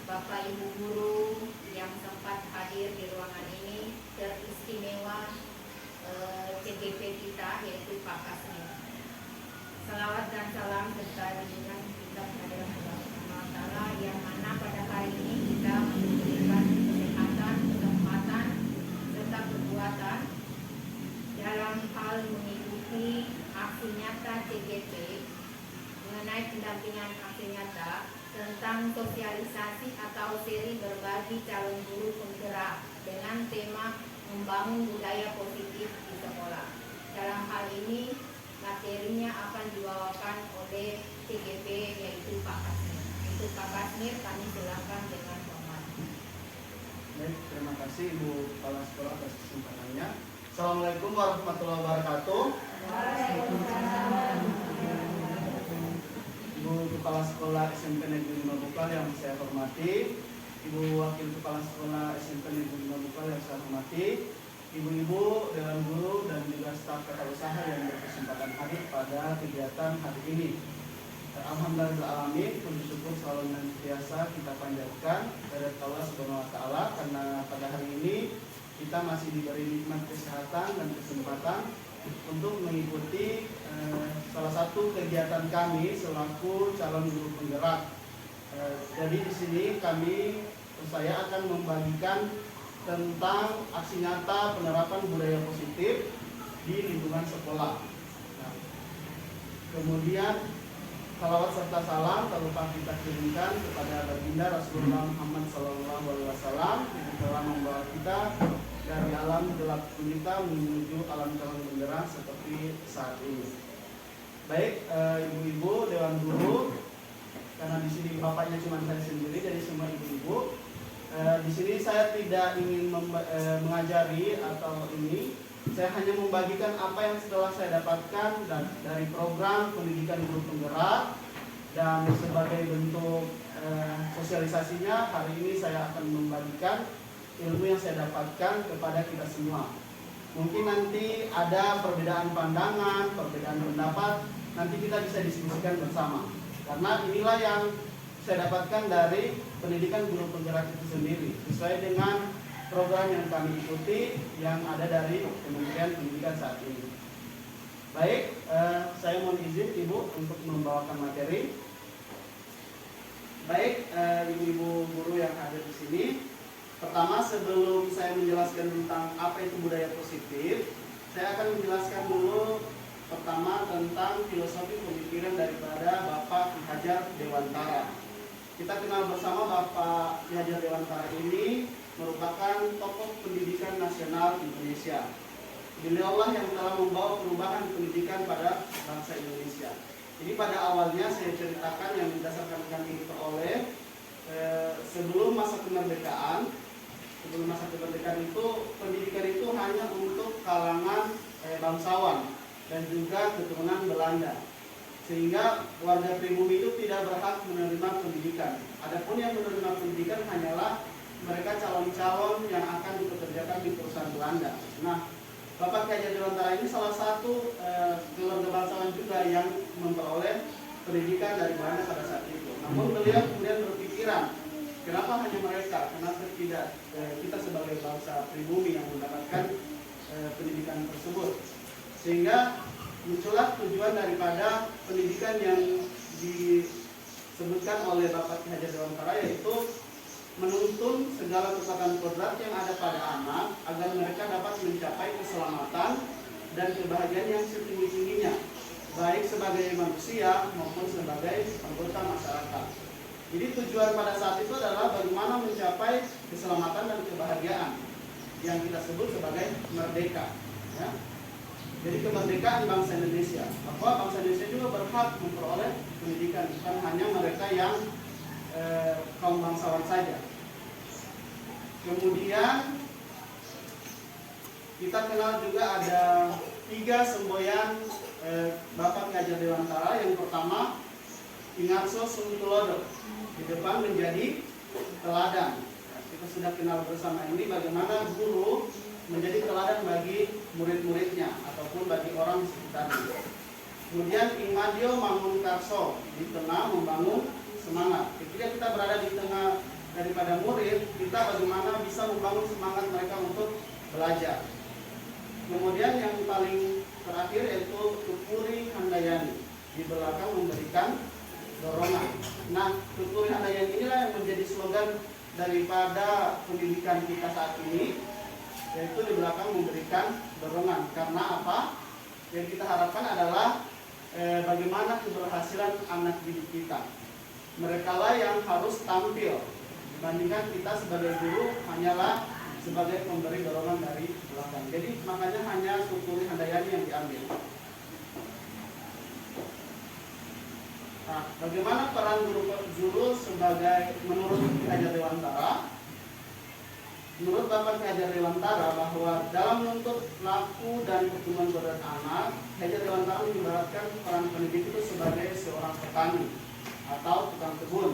Bapak Ibu guru yang sempat hadir di ruangan ini, teristimewa CGP kita yaitu Pak Kasmi. Salawat dan salam serta junjungan kita kehadiran Allah Subhanahu wa Ta'ala, yang mana pada hari ini kita memberikan kesehatan, kesempatan serta perbuatan dalam hal mengikuti aksi nyata CGP mengenai pendampingan aksi nyata tentang sosialisasi atau seri berbagi calon guru penggerak dengan tema membangun budaya positif di sekolah. Dalam hal ini materinya akan dibawakan oleh CGP yaitu Pak Kasmir. Itu Pak Kasmir, kami silakan dengan hormat. Baik, terima kasih Ibu Kepala Sekolah atas kesempatannya. Assalamualaikum warahmatullahi wabarakatuh. Ibu Kepala Sekolah SMP Negeri 5 Bukal yang saya hormati, Ibu Wakil Kepala Sekolah SMP Negeri 5 Bukal yang saya hormati, ibu-ibu, dewan guru, dan juga staf tata usaha yang berkesempatan hadir pada kegiatan hari ini. Alhamdulillahirrahmanirrahim, puji syukur selalu dan biasa kita panjatkan kepada Allah Subhanahu wa Ta'ala, karena pada hari ini kita masih diberi nikmat kesehatan dan kesempatan untuk mengikuti salah satu kegiatan kami selaku calon guru penggerak. Jadi di sini saya akan membagikan tentang aksi nyata penerapan budaya positif di lingkungan sekolah. Nah, kemudian salawat serta salam tak lupa kita kirimkan kepada baginda Rasulullah Muhammad SAW yang telah membawa kita dari alam gelap gulita menuju alam calon penggerak seperti saat ini. Baik, ibu-ibu, dewan guru, karena di sini bapaknya cuma saya sendiri, jadi semua ibu-ibu. Di sini saya tidak ingin mengajari atau ini, saya hanya membagikan apa yang setelah saya dapatkan dari program pendidikan guru penggerak, dan sebagai bentuk sosialisasinya hari ini saya akan membagikan ilmu yang saya dapatkan kepada kita semua. Mungkin nanti ada perbedaan pandangan, perbedaan pendapat, nanti kita bisa diskusikan bersama. Karena inilah yang saya dapatkan dari pendidikan guru penggerak itu sendiri, sesuai dengan program yang kami ikuti yang ada dari Kementerian Pendidikan saat ini. Baik, saya mohon izin Ibu untuk membawakan materi. Baik, ibu-ibu guru yang ada di sini. Pertama, sebelum saya menjelaskan tentang apa itu budaya positif, saya akan menjelaskan dulu pertama tentang filosofi pemikiran daripada Bapak Ki Hajar Dewantara. Kita kenal bersama Bapak Ki Hajar Dewantara ini merupakan tokoh pendidikan nasional Indonesia. Beliau lah yang telah membawa perubahan pendidikan pada bangsa Indonesia. Jadi pada awalnya saya ceritakan yang berdasarkan kami peroleh sebelum masa kemerdekaan. Sebelum masa kemerdekaan itu pendidikan itu hanya untuk kalangan bangsawan dan juga keturunan Belanda, sehingga warga pribumi itu tidak berhak menerima pendidikan. Adapun yang menerima pendidikan hanyalah mereka calon-calon yang akan dipekerjakan di perusahaan Belanda. Nah, Bapak Ki Hajar Dewantara ini salah satu keluarga bangsawan juga yang memperoleh pendidikan dari Belanda pada saat itu. Namun beliau kemudian berpikiran, kenapa hanya mereka? Kenapa tidak kita sebagai bangsa pribumi yang mendapatkan pendidikan tersebut? Sehingga muncullah tujuan daripada pendidikan yang disebutkan oleh Bapak Ki Hajar Dewantara, yaitu menuntun segala kekuatan kodrat yang ada pada anak agar mereka dapat mencapai keselamatan dan kebahagiaan yang setinggi-tingginya, baik sebagai manusia maupun sebagai anggota masyarakat. Jadi tujuan pada saat itu adalah bagaimana mencapai keselamatan dan kebahagiaan yang kita sebut sebagai merdeka. Ya. Jadi kemerdekaan bangsa Indonesia, bahwa bangsa Indonesia juga berhak memperoleh pendidikan, bukan hanya mereka yang kaum bangsawan saja. Kemudian kita kenal juga ada 3 semboyan Bapak Ki Hajar Dewantara. Yang pertama, Ingarso Sungtulodo, di depan menjadi teladan. Kita sudah kenal bersama ini bagaimana guru menjadi teladan bagi murid-muridnya ataupun bagi orang di sekitarnya. Kemudian Imadio Mangunkarso, di tengah membangun semangat. Ketika kita berada di tengah kita bagaimana bisa membangun semangat mereka untuk belajar. Kemudian yang paling terakhir yaitu Tuturi Handayani, di belakang memberikan dorongan. Nah, Tuturi Handayani inilah yang menjadi slogan daripada pendidikan kita saat ini, yaitu di belakang memberikan dorongan. Karena apa? Yang kita harapkan adalah bagaimana keberhasilan anak didik kita. Mereka lah yang harus tampil, dibandingkan kita sebagai guru hanyalah sebagai pemberi dorongan dari belakang. Jadi makanya hanya Tuturi Handayani yang diambil. Nah, bagaimana peran guru sebagai menurut Ki Hajar Dewantara? Menurut Bapak Ki Hajar Dewantara bahwa dalam menuntut laku dan pertumbuhan berat anak, Ki Hajar Dewantara mengibaratkan peran pendidik itu sebagai seorang petani atau tukang kebun.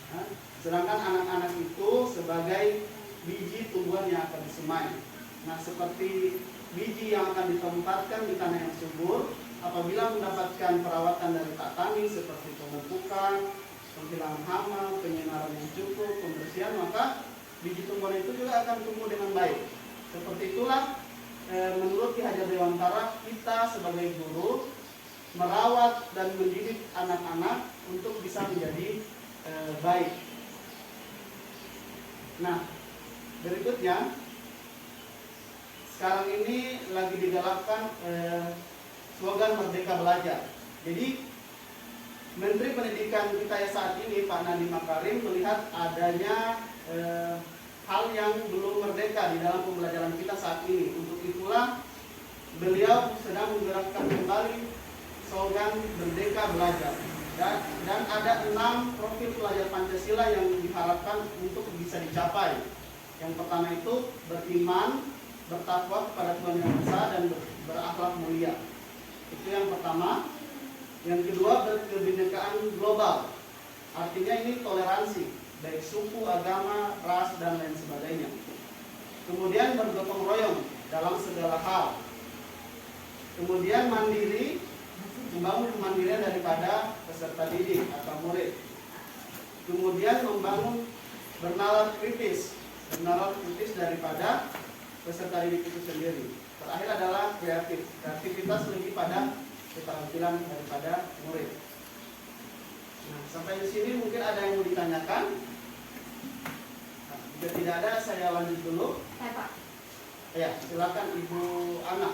Nah, sedangkan anak-anak itu sebagai biji tumbuhan yang akan disemai. Nah, seperti biji yang akan ditempatkan di tanah yang subur, apabila mendapatkan perawatan dari Pak Tani seperti pemupukan, penghilangan hama, penyinaran yang cukup, pembersihan, maka biji tumbuhan itu juga akan tumbuh dengan baik. Seperti itulah menurut Ki Hajar Dewantara, kita sebagai guru merawat dan mendidik anak-anak untuk bisa menjadi baik. Nah, berikutnya sekarang ini lagi digalakkan slogan Merdeka Belajar. Jadi Menteri Pendidikan kita ya saat ini, Pak Nadiem Makarim, melihat adanya hal yang belum merdeka di dalam pembelajaran kita saat ini. Untuk itulah beliau sedang menggerakkan kembali slogan Merdeka Belajar. Dan ada 6 profil pelajar Pancasila yang diharapkan untuk bisa dicapai. Yang pertama itu beriman, bertakwa kepada Tuhan Yang Esa, dan berakhlak mulia. Itu yang pertama. Yang kedua, berkebinekaan global. Artinya ini toleransi, baik suku, agama, ras, dan lain sebagainya. Kemudian bergotong royong dalam segala hal. Kemudian mandiri, membangun kemandirian daripada peserta didik atau murid. Kemudian membangun bernalar kritis daripada peserta didik itu sendiri. Terakhir adalah kreativitas lebih pada keterampilan daripada murid. Nah, sampai di sini mungkin ada yang mau ditanyakan. Nah, jika tidak ada, saya lanjut dulu. Pak. Ya, silakan Ibu Ana.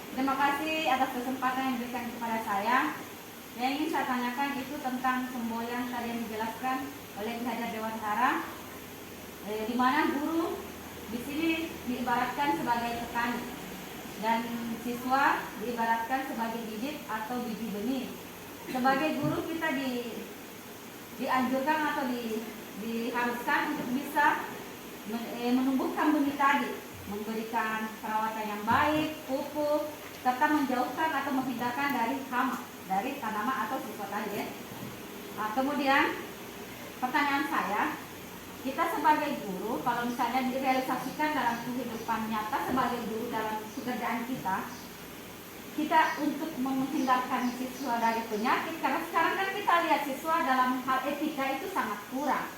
Terima kasih atas kesempatan yang diberikan kepada saya. Yang ingin saya tanyakan itu tentang semboyan tadi yang dijelaskan oleh Ki Hajar Dewantara, di mana guru di sini diibaratkan sebagai petani dan siswa diibaratkan sebagai bibit atau biji benih. Sebagai guru kita dianjurkan atau diharuskan untuk bisa menumbuhkan benih tadi, memberikan perawatan yang baik, pupuk, serta menjauhkan atau menghindarkan dari hama, dari tanaman atau siswa tadi ya. Nah, kemudian pertanyaan saya, kita sebagai guru, kalau misalnya direalisasikan dalam kehidupan nyata sebagai guru dalam pekerjaan kita untuk menghindarkan siswa dari penyakit, karena sekarang kan kita lihat siswa dalam hal etika itu sangat kurang.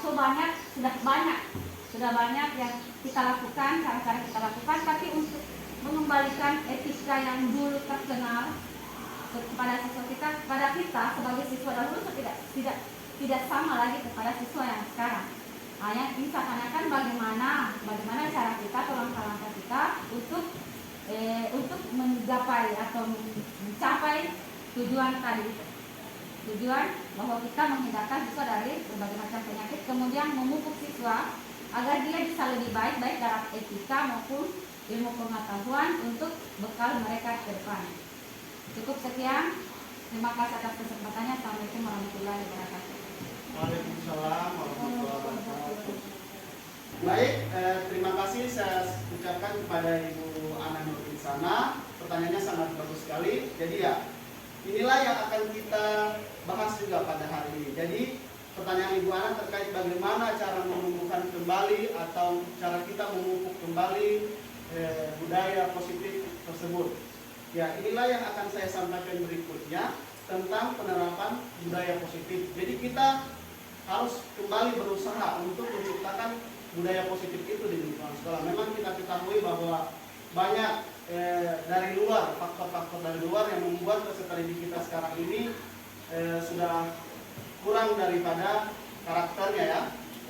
Sudah banyak yang kita lakukan, cara-cara kita lakukan, tapi untuk mengembalikan etika yang dulu terkenal kepada siswa kita, kepada kita sebagai siswa dahulu tidak sama lagi kepada siswa yang sekarang. Nah, yang ingin saya tanyakan bagaimana cara kita atau langkah-langkah kita untuk menggapai atau mencapai tujuan tadi, tujuan bahwa kita menghindarkan siswa dari berbagai macam penyakit, kemudian memupuk siswa agar dia bisa lebih baik dalam etika maupun ilmu pengetahuan untuk bekal mereka ke depan. Cukup sekian. Terima kasih atas kesempatannya. Assalamualaikum warahmatullahi wabarakatuh. Waalaikumsalam warahmatullahi wabarakatuh. Baik, terima kasih saya ucapkan kepada Ibu Ana Nur Insana. Pertanyaannya sangat bagus sekali. Jadi ya, inilah yang akan kita bahas juga pada hari ini. Jadi pertanyaan Ibu Ana terkait bagaimana cara menumbuhkan kembali atau cara kita memupuk kembali budaya positif tersebut. Ya, inilah yang akan saya sampaikan berikutnya tentang penerapan budaya positif. Jadi kita harus kembali berusaha untuk menciptakan budaya positif itu di lingkungan sekolah. Memang kita ketahui bahwa banyak dari luar, faktor-faktor dari luar yang membuat peserta didik kita sekarang ini sudah kurang daripada karakternya ya.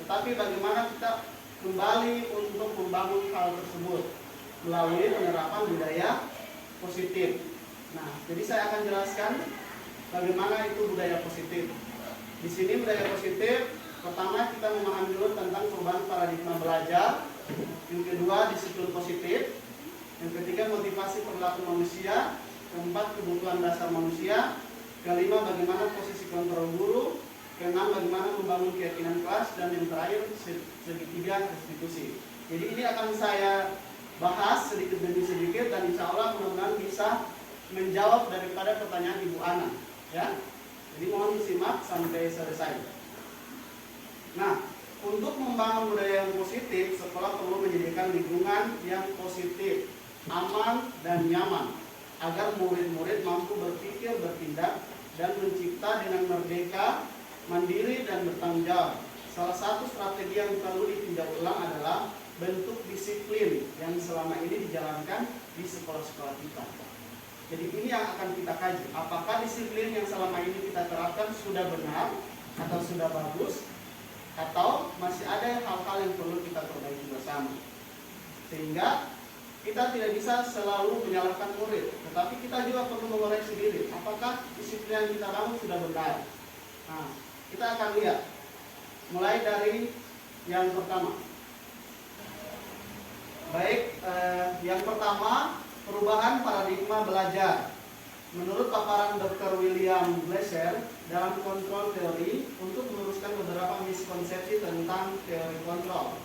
Tetapi bagaimana kita kembali untuk membangun hal tersebut melalui penerapan budaya positif. Nah, jadi saya akan jelaskan bagaimana itu budaya positif. Di sini budaya positif, pertama kita memahami dulu tentang perubahan paradigma belajar. Yang kedua, disiplin positif. Yang ketiga, motivasi perilaku manusia. Keempat, kebutuhan dasar manusia. Kelima, bagaimana posisi kontrol guru. Keenam, bagaimana membangun keyakinan kelas. Dan yang terakhir, segitiga restitusi. Jadi ini akan saya bahas sedikit demi sedikit dan insya Allah mudah-mudahan bisa menjawab daripada pertanyaan Ibu Ana. Ya, jadi mohon disimak sampai selesai. Nah, untuk membangun budaya yang positif, sekolah perlu menyediakan lingkungan yang positif, aman dan nyaman, agar murid-murid mampu berpikir, bertindak, dan mencipta dengan merdeka, mandiri, dan bertanggung jawab. Salah satu strategi yang perlu ditinjau ulang adalah bentuk disiplin yang selama ini dijalankan di sekolah-sekolah kita. Jadi ini yang akan kita kaji. Apakah disiplin yang selama ini kita terapkan sudah benar atau sudah bagus, atau masih ada hal-hal yang perlu kita perbaiki bersama. Sehingga kita tidak bisa selalu menyalahkan murid, tetapi kita juga perlu mengoreksi diri. Apakah disiplin yang kita bangun sudah benar? Nah, kita akan lihat. Mulai dari yang pertama. Baik, yang pertama, perubahan paradigma belajar. Menurut paparan Dr. William Glasser dalam kontrol teori untuk meluruskan beberapa miskonsepsi tentang teori kontrol.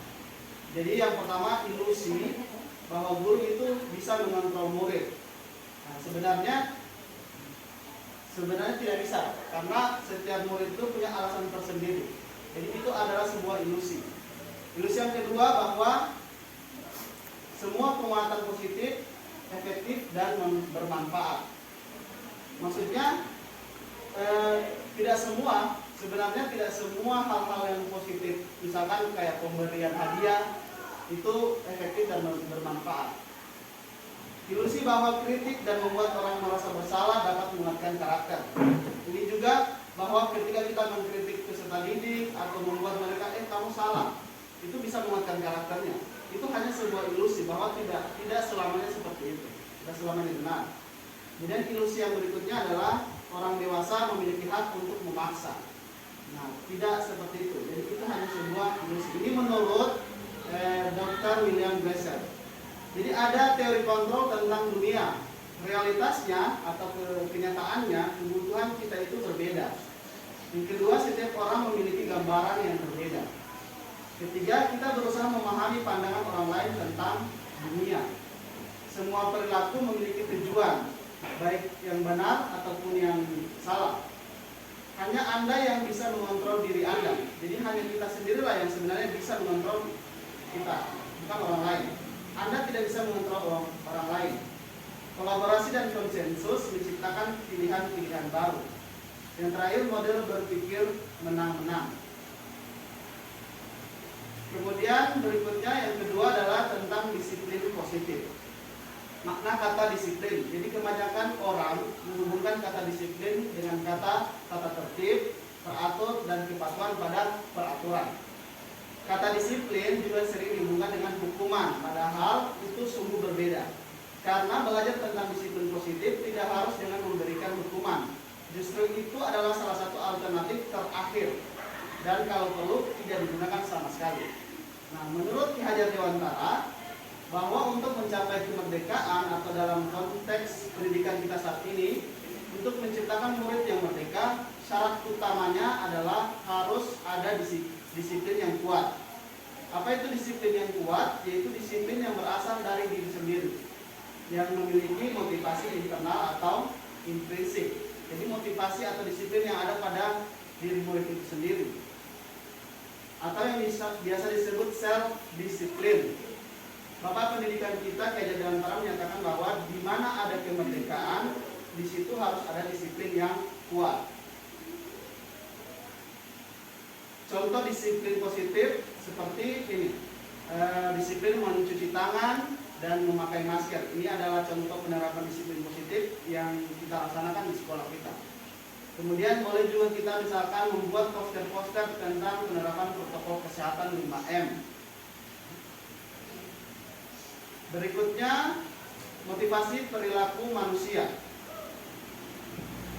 Jadi yang pertama, ilusi bahwa guru itu bisa mengontrol murid. Nah, sebenarnya tidak bisa, karena setiap murid itu punya alasan tersendiri. Jadi itu adalah sebuah ilusi. Ilusi yang kedua, bahwa semua penguatan positif efektif dan bermanfaat. Maksudnya sebenarnya tidak semua hal-hal yang positif, misalkan kayak pemberian hadiah, itu efektif dan bermanfaat. Ilusi bahwa kritik dan membuat orang merasa bersalah dapat menguatkan karakter. Ini juga bahwa ketika kita mengkritik peserta didik atau membuat mereka kamu salah, itu bisa menguatkan karakternya. Itu hanya sebuah ilusi bahwa tidak selamanya seperti itu, tidak selamanya benar. Kemudian ilusi yang berikutnya adalah orang dewasa memiliki hak untuk memaksa. Nah, tidak seperti itu. Jadi itu hanya sebuah ilusi. Ini menurut Dr. William Glasser. Jadi ada teori kontrol tentang dunia. Realitasnya atau kenyataannya kebutuhan kita itu berbeda. Yang kedua, setiap orang memiliki gambaran yang berbeda. Ketiga, kita berusaha memahami pandangan orang lain tentang dunia. Semua perilaku memiliki tujuan, baik yang benar ataupun yang salah. Hanya Anda yang bisa mengontrol diri Anda. Jadi hanya kita sendirilah yang sebenarnya bisa mengontrol kita, bukan orang lain. Anda tidak bisa mengontrol orang lain. Kolaborasi dan konsensus menciptakan pilihan-pilihan baru. Yang terakhir, model berpikir menang-menang. Kemudian berikutnya yang kedua adalah tentang disiplin positif. Makna kata disiplin. Jadi kebanyakan orang menghubungkan kata disiplin dengan kata tata tertib, teratur, dan kepatuhan pada peraturan. Kata disiplin juga sering dihubungkan dengan hukuman, padahal itu sungguh berbeda. Karena belajar tentang disiplin positif tidak harus dengan memberikan hukuman. Justru itu adalah salah satu alternatif terakhir. Dan kalau perlu tidak digunakan sama sekali. Nah, menurut Ki Hajar Dewantara, bahwa untuk mencapai kemerdekaan atau dalam konteks pendidikan kita saat ini, untuk menciptakan murid yang merdeka, syarat utamanya adalah harus ada disiplin yang kuat. Apa itu disiplin yang kuat? Yaitu disiplin yang berasal dari diri sendiri, yang memiliki motivasi internal atau intrinsik. Jadi motivasi atau disiplin yang ada pada diri murid itu sendiri, atau yang biasa disebut self disiplin. Bapak pendidikan kita Ki Hajar Dewantara menyatakan bahwa di mana ada kemerdekaan, di situ harus ada disiplin yang kuat. contoh disiplin positif seperti ini. Disiplin mencuci tangan dan memakai masker. Ini adalah contoh penerapan disiplin positif yang kita laksanakan di sekolah kita. Kemudian boleh juga kita misalkan membuat poster-poster tentang penerapan protokol kesehatan 5M. Berikutnya, motivasi perilaku manusia.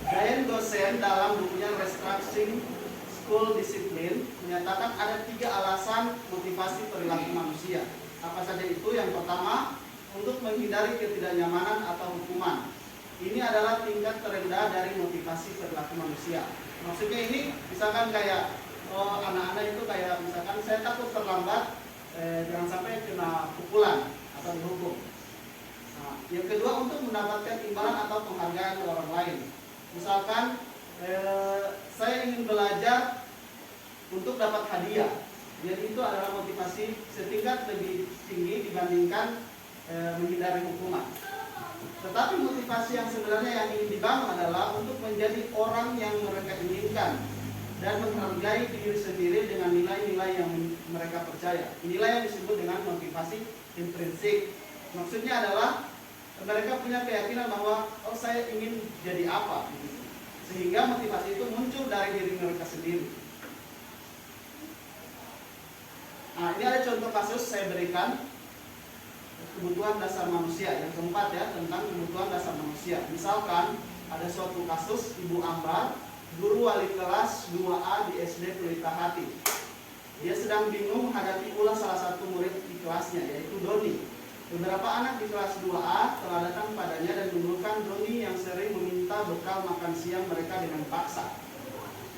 Brian dosen dalam bukunya Restructuring School Discipline menyatakan ada 3 alasan motivasi perilaku manusia. Apa saja itu? Yang pertama, untuk menghindari ketidaknyamanan atau hukuman. Ini adalah tingkat terendah dari motivasi perilaku manusia. Maksudnya ini misalkan kayak anak-anak itu kayak misalkan saya takut terlambat, jangan sampai kena pukulan atau dihukum. Nah, yang kedua, untuk mendapatkan imbalan atau penghargaan dari orang lain. Misalkan saya ingin belajar untuk dapat hadiah. Jadi itu adalah motivasi setingkat lebih tinggi dibandingkan menghindari hukuman. Tetapi motivasi yang sebenarnya yang ingin dibangun adalah untuk menjadi orang yang mereka inginkan dan menghargai diri sendiri dengan nilai-nilai yang mereka percaya. Inilah yang disebut dengan motivasi intrinsik. Maksudnya adalah mereka punya keyakinan bahwa saya ingin jadi apa, sehingga motivasi itu muncul dari diri mereka sendiri. Nah, ini ada contoh kasus saya berikan. Kebutuhan dasar manusia. Yang keempat ya, tentang kebutuhan dasar manusia. Misalkan ada suatu kasus Ibu Ambar, guru wali kelas 2A di SD Pelita Hati. Dia sedang bingung menghadapi pula salah satu murid di kelasnya, yaitu Doni. Beberapa anak di kelas 2A telah datang padanya dan mengeluhkan Doni yang sering meminta bekal makan siang mereka dengan paksa.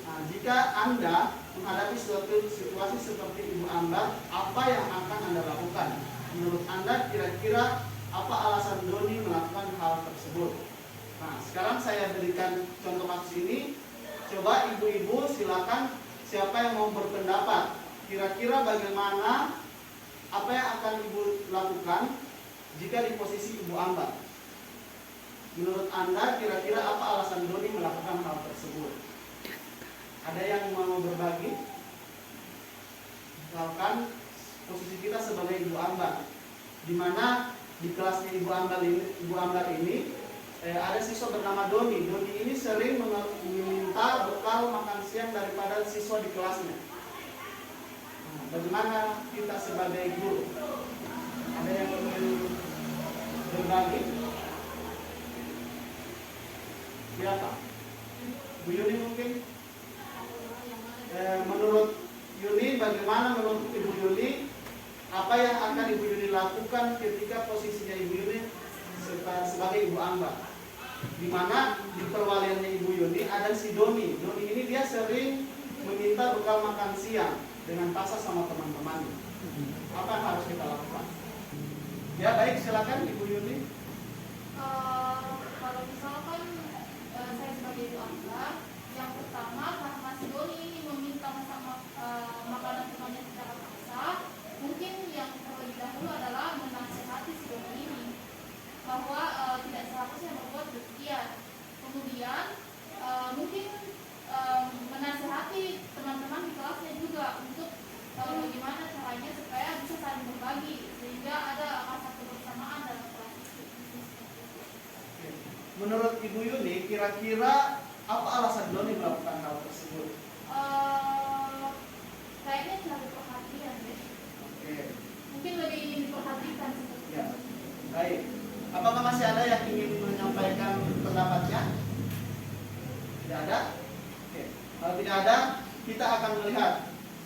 Nah, jika Anda menghadapi suatu situasi seperti Ibu Ambar, apa yang akan Anda lakukan? Menurut Anda kira-kira apa alasan Doni melakukan hal tersebut? Nah, sekarang saya berikan contoh kasus ini. Coba ibu-ibu silakan, siapa yang mau berpendapat, kira-kira bagaimana, apa yang akan ibu lakukan jika di posisi Ibu Ambar? Menurut Anda kira-kira apa alasan Doni melakukan hal tersebut? Ada yang mau berbagi? Misalkan posisi kita sebagai Ibu Ambar, di mana di kelasnya Ibu Ambar ini ada siswa bernama Doni. Doni ini sering meminta bekal makan siang daripada siswa di kelasnya. Nah, bagaimana kita sebagai guru? Ada yang ingin berbagi? Siapa? Bu Yuni mungkin? Menurut Yuni, bagaimana menurut Ibu Yuni? Apa yang akan Ibu Yuni lakukan ketika posisinya Ibu Yuni sebagai Ibu Ambar? Di mana di perwaliannya Ibu Yuni ada si Doni. Doni ini dia sering meminta bekal makan siang dengan paksa sama teman-temannya. Apa yang harus kita lakukan? Ya baik, silakan Ibu Yuni. Kalau misalkan saya sebagai Ibu Ambar, yang pertama karena si Doni ini meminta makanan temannya secara paksa, mungkin yang terlebih dahulu adalah menasihati si Doni ini bahwa tidak seharusnya membuat demikian. Kemudian mungkin menasihati teman-teman di kelasnya juga untuk bagaimana caranya supaya bisa saling berbagi sehingga ada rasa kebersamaan dalam kelas itu. Menurut Ibu Yuni, kira-kira apa alasan Doni melakukan hal tersebut? Kayaknya terlalu perhatian deh. Oke. Mungkin lebih ingin diperhatikan seperti Ya, itu. baik. Apakah masih ada yang ingin menyampaikan pendapatnya? Tidak ada? Oke. Kalau tidak ada, kita akan melihat.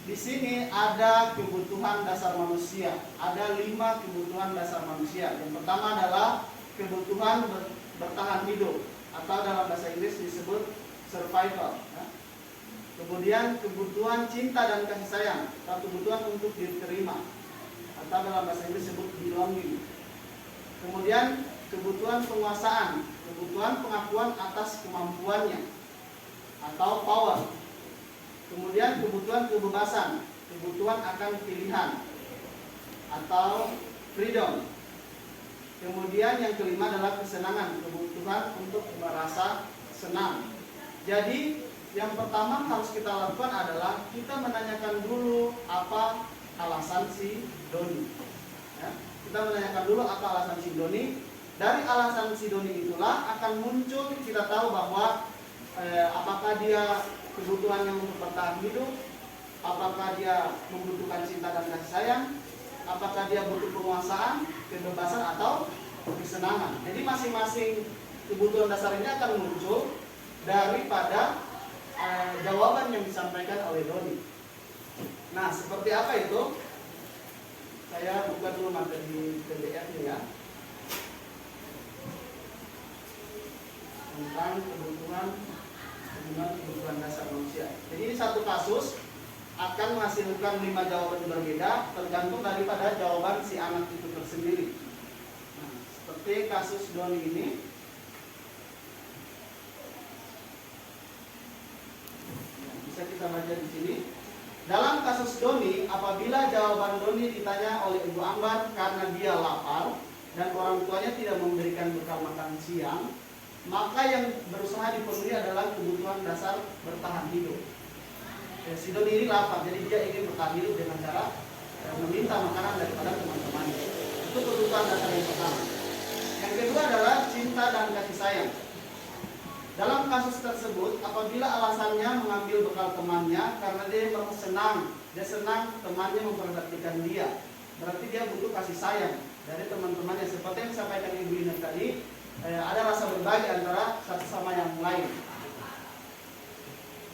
Di sini ada kebutuhan dasar manusia. Ada 5 kebutuhan dasar manusia. Yang pertama adalah kebutuhan bertahan hidup, atau dalam bahasa Inggris disebut survival. Ya. Kemudian kebutuhan cinta dan kasih sayang, atau kebutuhan untuk diterima, atau dalam bahasa Inggris disebut belonging. Kemudian kebutuhan penguasaan, kebutuhan pengakuan atas kemampuannya, atau power. Kemudian kebutuhan kebebasan, kebutuhan akan pilihan, atau freedom. Kemudian yang kelima adalah kesenangan, kebutuhan untuk merasa senang. Jadi yang pertama harus kita lakukan adalah kita menanyakan dulu apa alasan si Doni. Ya, kita menanyakan dulu apa alasan si Doni. Dari alasan si Doni itulah akan muncul kita tahu bahwa apakah dia kebutuhannya untuk bertahan hidup, apakah dia membutuhkan cinta dan kasih sayang, apakah dia butuh penguasaan, kebebasan atau kesenangan. Jadi masing-masing kebutuhan dasar ini akan muncul daripada jawaban yang disampaikan oleh Doni. Nah, seperti apa itu? Saya buka dulu materi PDF-nya ya. Tentang kebutuhan dasar manusia. Jadi ini satu kasus akan menghasilkan 5 jawaban berbeda tergantung daripada jawaban si anak itu tersendiri. Nah, seperti kasus Doni ini. Bisa kita baca di sini. Dalam kasus Doni, apabila jawaban Doni ditanya oleh Ibu Ambar karena dia lapar dan orang tuanya tidak memberikan bekal makan siang, maka yang berusaha dipenuhi adalah kebutuhan dasar bertahan hidup. Si Doni ini lapar, jadi dia ingin bertahan hidup dengan cara meminta makanan daripada teman-temannya. Itu kebutuhan dasar yang pertama. Yang kedua adalah cinta dan kasih sayang. Dalam kasus tersebut, apabila alasannya mengambil bekal temannya karena dia merasa senang, dia senang temannya memperhatikan dia, berarti dia butuh kasih sayang dari teman-temannya. Seperti yang disampaikan Ibu Ina tadi, ada rasa berbagi antara satu sama yang lain.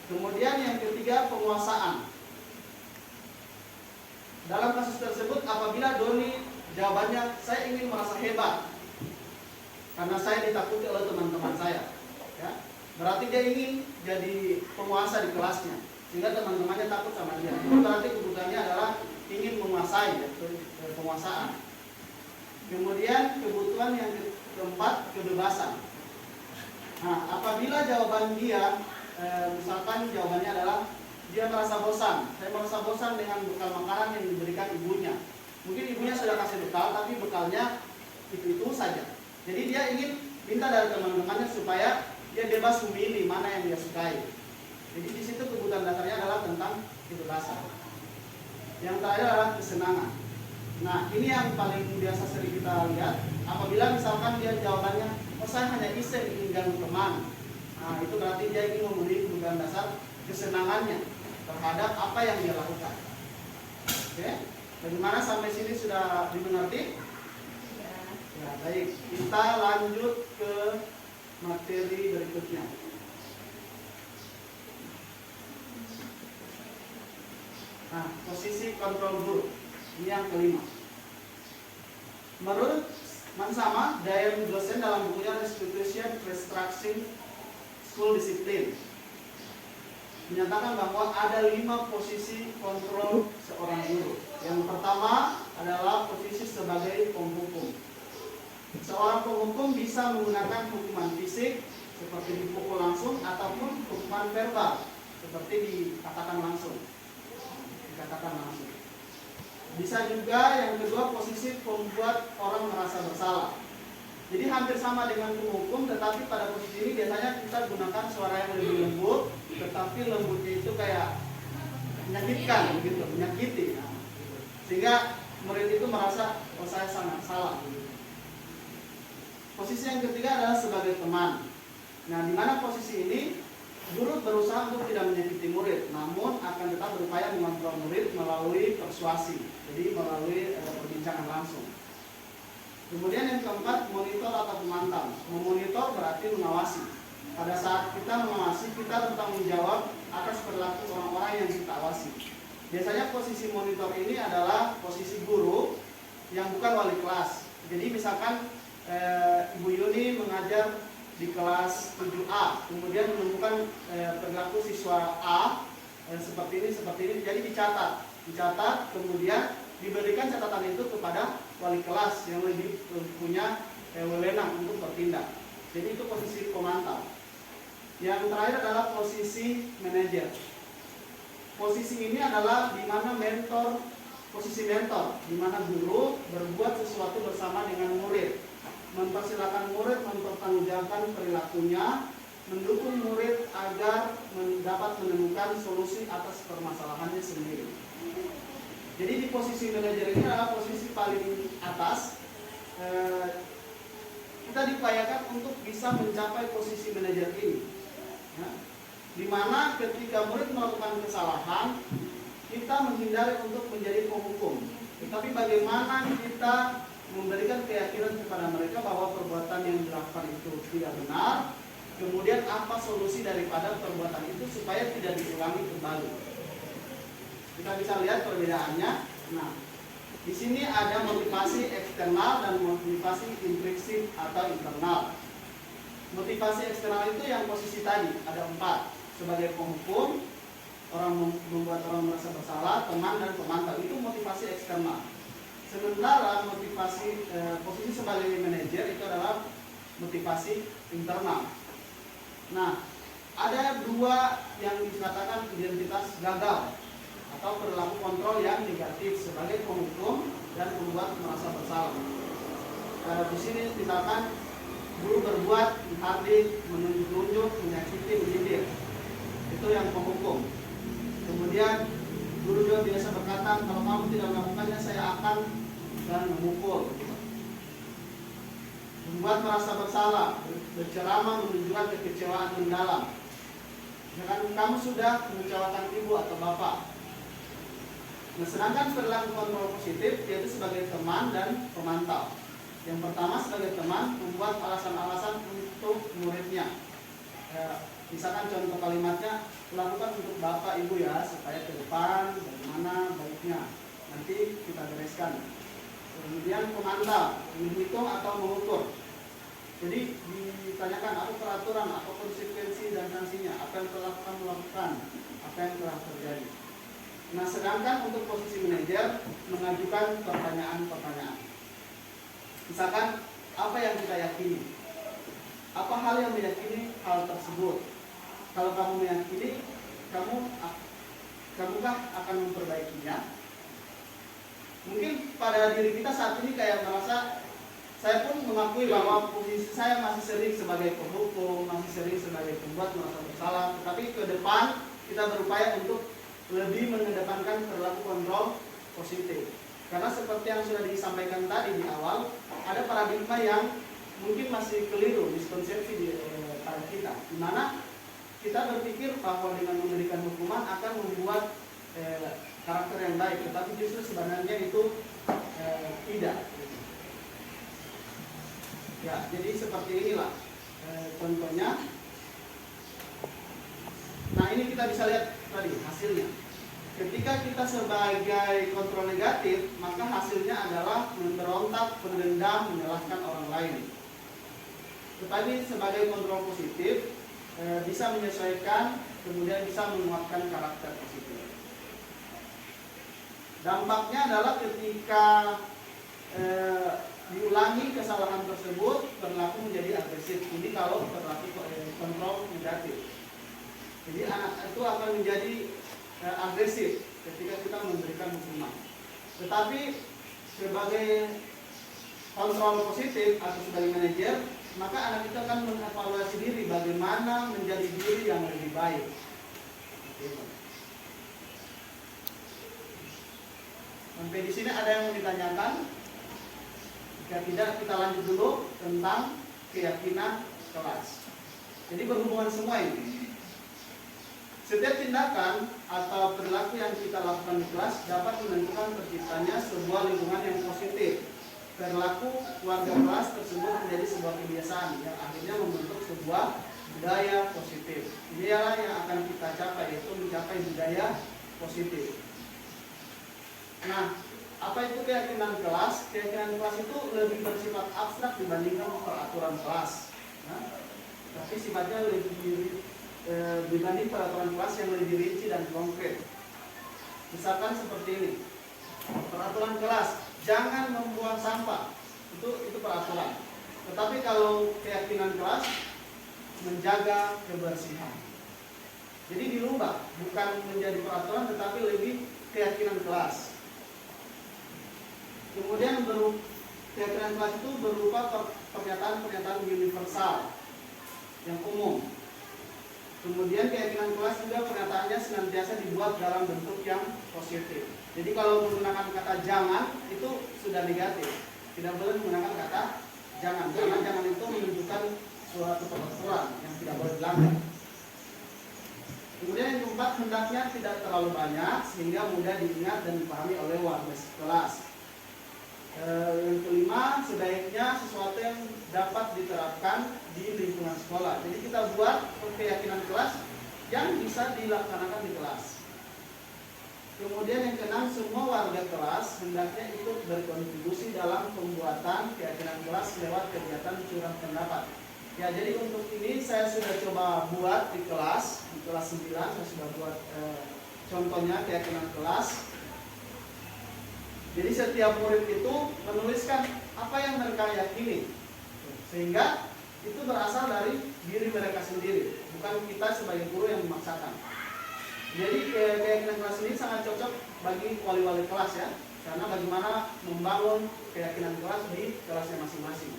Kemudian yang ketiga, penguasaan. Dalam kasus tersebut, apabila Doni jawabannya saya ingin merasa hebat karena saya ditakuti oleh teman-teman saya, ya, berarti dia ingin jadi penguasa di kelasnya sehingga teman-temannya takut sama dia. Itu berarti kebutuhannya adalah ingin menguasai, yaitu penguasaan. Kemudian kebutuhan yang keempat, kebebasan. Nah, apabila jawaban dia misalkan jawabannya adalah dia merasa bosan, saya merasa bosan dengan bekal makanan yang diberikan ibunya. Mungkin ibunya sudah kasih bekal, tapi bekalnya itu saja. Jadi dia ingin minta dari teman-temannya supaya dia bebas memilih mana yang dia sukai. Jadi di situ kebutuhan dasarnya adalah tentang kebebasan. Yang terakhir adalah kesenangan. Nah, ini yang paling biasa sering kita lihat. Apabila misalkan dia jawabannya, oh saya hanya iseng ingin ganggu teman. Nah, itu berarti dia ingin memenuhi kebutuhan dasar kesenangannya terhadap apa yang dia lakukan. Oke, bagaimana sampai sini sudah dimengerti? Ya, baik. Kita lanjut ke materi berikutnya. Nah, posisi kontrol guru. Ini yang kelima. Menurut Mansama, Diane dosen dalam bukunya Restitution Restructuring School Discipline menyatakan bahwa ada 5 posisi kontrol seorang guru. Yang pertama adalah posisi sebagai penghukum. Seorang penghukum bisa menggunakan hukuman fisik seperti dipukul langsung ataupun hukuman verbal seperti dikatakan langsung. Bisa juga yang kedua posisi membuat orang merasa bersalah. Jadi hampir sama dengan penghukum, tetapi pada posisi ini biasanya kita gunakan suara yang lebih lembut, tetapi lembutnya itu kayak menyakitkan, gitu, menyakiti. Nah, sehingga murid itu merasa, oh saya sangat salah. Posisi yang ketiga adalah sebagai teman. Nah, di mana posisi ini guru berusaha untuk tidak menyakiti murid, namun akan tetap berupaya mengontrol murid melalui persuasi, jadi melalui perbincangan langsung. Kemudian yang keempat, monitor atau pemantau. Memonitor berarti mengawasi. Pada saat kita mengawasi, kita bertanggung jawab atas perilaku orang-orang yang kita awasi. Biasanya posisi monitor ini adalah posisi guru yang bukan wali kelas. Jadi misalkan Ibu Yuni mengajar di kelas 7A, kemudian menemukan perilaku siswa A seperti ini, jadi dicatat, kemudian diberikan catatan itu kepada wali kelas yang lebih punya wewenang untuk bertindak. Jadi itu posisi pemantau. Yang terakhir adalah posisi manajer. Posisi ini adalah di mana posisi mentor, di mana guru berbuat sesuatu bersama dengan murid, mempersilahkan murid mempertanggungjawabkan perilakunya, mendukung murid agar dapat menemukan solusi atas permasalahannya sendiri. Jadi di posisi manajer ini adalah posisi paling atas. Kita diupayakan untuk bisa mencapai posisi manajer ini, ya, di mana ketika murid melakukan kesalahan, kita menghindari untuk menjadi penghukum. Tetapi bagaimana kita memberikan keyakinan kepada mereka bahwa perbuatan yang dilakukan itu tidak benar, kemudian apa solusi daripada perbuatan itu supaya tidak diulangi kembali. Kita bisa lihat perbedaannya. Nah, di sini ada motivasi eksternal dan motivasi intrinsik atau internal. Motivasi eksternal itu yang posisi tadi ada 4, sebagai penghukum, orang membuat orang merasa bersalah, teman dan pemantau, itu motivasi eksternal. Sementara motivasi posisi sebagai manajer itu adalah motivasi internal. Nah, ada 2 yang dikatakan identitas gagal atau perilaku kontrol yang negatif sebagai penghukum dan membuat merasa bersalah. Di sini misalkan guru berbuat menghardik, menunjuk-nunjuk, menyakiti, menyindir, itu yang penghukum. Kemudian guru juga biasa berkata, kalau kamu tidak melakukannya saya akan dan memukul. Membuat merasa bersalah, berceramah menunjukkan kekecewaan mendalam. Misalkan kamu sudah mengecewakan ibu atau bapak. Nah, sedangkan perilaku kontrol positif yaitu sebagai teman dan pemantau. Yang pertama sebagai teman membuat alasan-alasan untuk muridnya. Misalkan contoh kalimatnya, lakukan untuk bapak ibu ya supaya ke depan bagaimana baiknya. Nanti kita bereskan. Kemudian pemantau, menghitung atau mengukur. Jadi ditanyakan apa peraturan, apa konsekuensi dan sanksinya, apa yang telah kamu lakukan, apa yang telah terjadi. Nah, sedangkan untuk posisi manajer mengajukan pertanyaan-pertanyaan. Misalkan apa yang kita yakini, apa hal yang meyakini hal tersebut. Kalau kamu meyakini, kamukah akan memperbaikinya? Mungkin pada diri kita saat ini kayak merasa, saya pun mengakui bahwa posisi saya masih sering sebagai penghukum, masih sering sebagai pembuat merasa bersalah. Tetapi ke depan kita berupaya untuk lebih mengedepankan perilaku kontrol positif. Karena seperti yang sudah disampaikan tadi di awal, ada paradigma yang mungkin masih keliru, miskonsepsi di pada kita, di mana kita berpikir bahwa dengan memberikan hukuman akan membuat karakter yang baik, tetapi justru sebenarnya itu tidak. Ya, jadi seperti inilah contohnya. Nah, ini kita bisa lihat tadi hasilnya. Ketika kita sebagai kontrol negatif, maka hasilnya adalah memberontak, mendendam, menyalahkan orang lain. Tetapi sebagai kontrol positif, bisa menyesuaikan, kemudian bisa menguatkan karakter positif. Dampaknya adalah ketika diulangi kesalahan tersebut, perilaku menjadi agresif. Ini kalau perilaku kontrol negatif. Jadi anak itu akan menjadi agresif ketika kita memberikan hukuman. Tetapi sebagai kontrol positif atau sebagai manajer, maka anak itu akan mengevaluasi diri bagaimana menjadi diri yang lebih baik. Sampai di sini ada yang mau ditanyakan? Jika tidak, kita lanjut dulu tentang keyakinan kelas. Jadi berhubungan semua ini. Setiap tindakan atau perilaku yang kita lakukan di kelas dapat menentukan terciptanya sebuah lingkungan yang positif. Perilaku warga kelas tersebut menjadi sebuah kebiasaan yang akhirnya membentuk sebuah budaya positif. Inilah yang akan kita capai, yaitu mencapai budaya positif. Nah, apa itu keyakinan kelas? Keyakinan kelas itu lebih bersifat abstrak dibandingkan peraturan kelas. Nah, tapi sifatnya lebih dibanding peraturan kelas yang lebih rinci dan konkret. Misalkan seperti ini, peraturan kelas, jangan membuang sampah, itu peraturan. Tetapi kalau keyakinan kelas, menjaga kebersihan. Jadi dirubah, bukan menjadi peraturan, tetapi lebih keyakinan kelas. Kemudian keyakinan kelas itu berupa pernyataan-pernyataan universal yang umum. Kemudian keyakinan kelas juga pernyataannya senantiasa dibuat dalam bentuk yang positif. Jadi kalau menggunakan kata jangan itu sudah negatif. Tidak boleh menggunakan kata jangan, karena jangan itu menunjukkan suatu peraturan yang tidak boleh dilanggar. Kemudian yang keempat, hendaknya tidak terlalu banyak sehingga mudah diingat dan dipahami oleh warga kelas. Yang kelima, sebaiknya sesuatu yang dapat diterapkan di lingkungan sekolah. Jadi kita buat keyakinan kelas yang bisa dilaksanakan di kelas. Kemudian yang keenam, semua warga kelas hendaknya ikut berkontribusi dalam pembuatan keyakinan kelas lewat kegiatan curah pendapat. Ya, jadi untuk ini saya sudah coba buat di kelas 9, saya sudah buat contohnya keyakinan kelas. Jadi setiap murid itu menuliskan apa yang mereka yakini, sehingga itu berasal dari diri mereka sendiri, bukan kita sebagai guru yang memaksakan. Jadi keyakinan kelas ini sangat cocok bagi wali-wali kelas ya, karena bagaimana membangun keyakinan kelas di kelasnya masing-masing.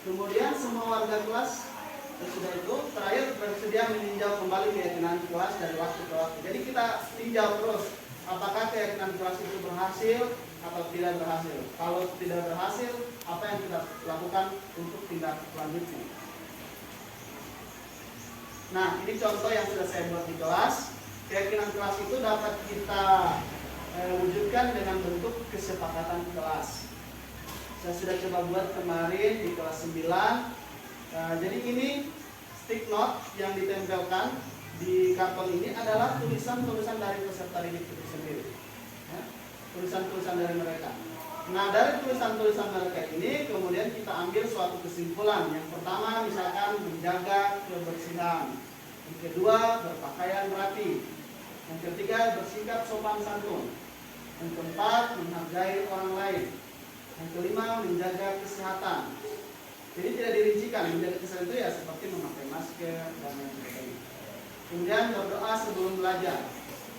Kemudian semua warga kelas sudah itu terakhir bersedia meninjau kembali keyakinan kelas dari waktu ke waktu. Jadi kita tinjau terus apakah keyakinan kelas itu berhasil atau tidak berhasil. Kalau tidak berhasil, apa yang kita lakukan untuk tindak lanjutnya. Nah, ini contoh yang sudah saya buat di kelas. Keyakinan kelas itu dapat kita wujudkan dengan bentuk kesepakatan kelas. Saya sudah coba buat kemarin di kelas 9. Jadi ini stick note yang ditempelkan di karton ini adalah tulisan-tulisan dari peserta didik itu sendiri. Ya, tulisan-tulisan dari mereka. Nah, dari tulisan-tulisan mereka ini kemudian kita ambil suatu kesimpulan. Yang pertama misalkan menjaga kebersihan. Yang kedua berpakaian rapi. Yang ketiga bersikap sopan santun. Yang keempat menghargai orang lain. Yang kelima menjaga kesehatan. Jadi tidak dirincikan, menjaga kesehatan itu ya seperti memakai masker dan lain sebagainya. Kemudian berdoa sebelum belajar.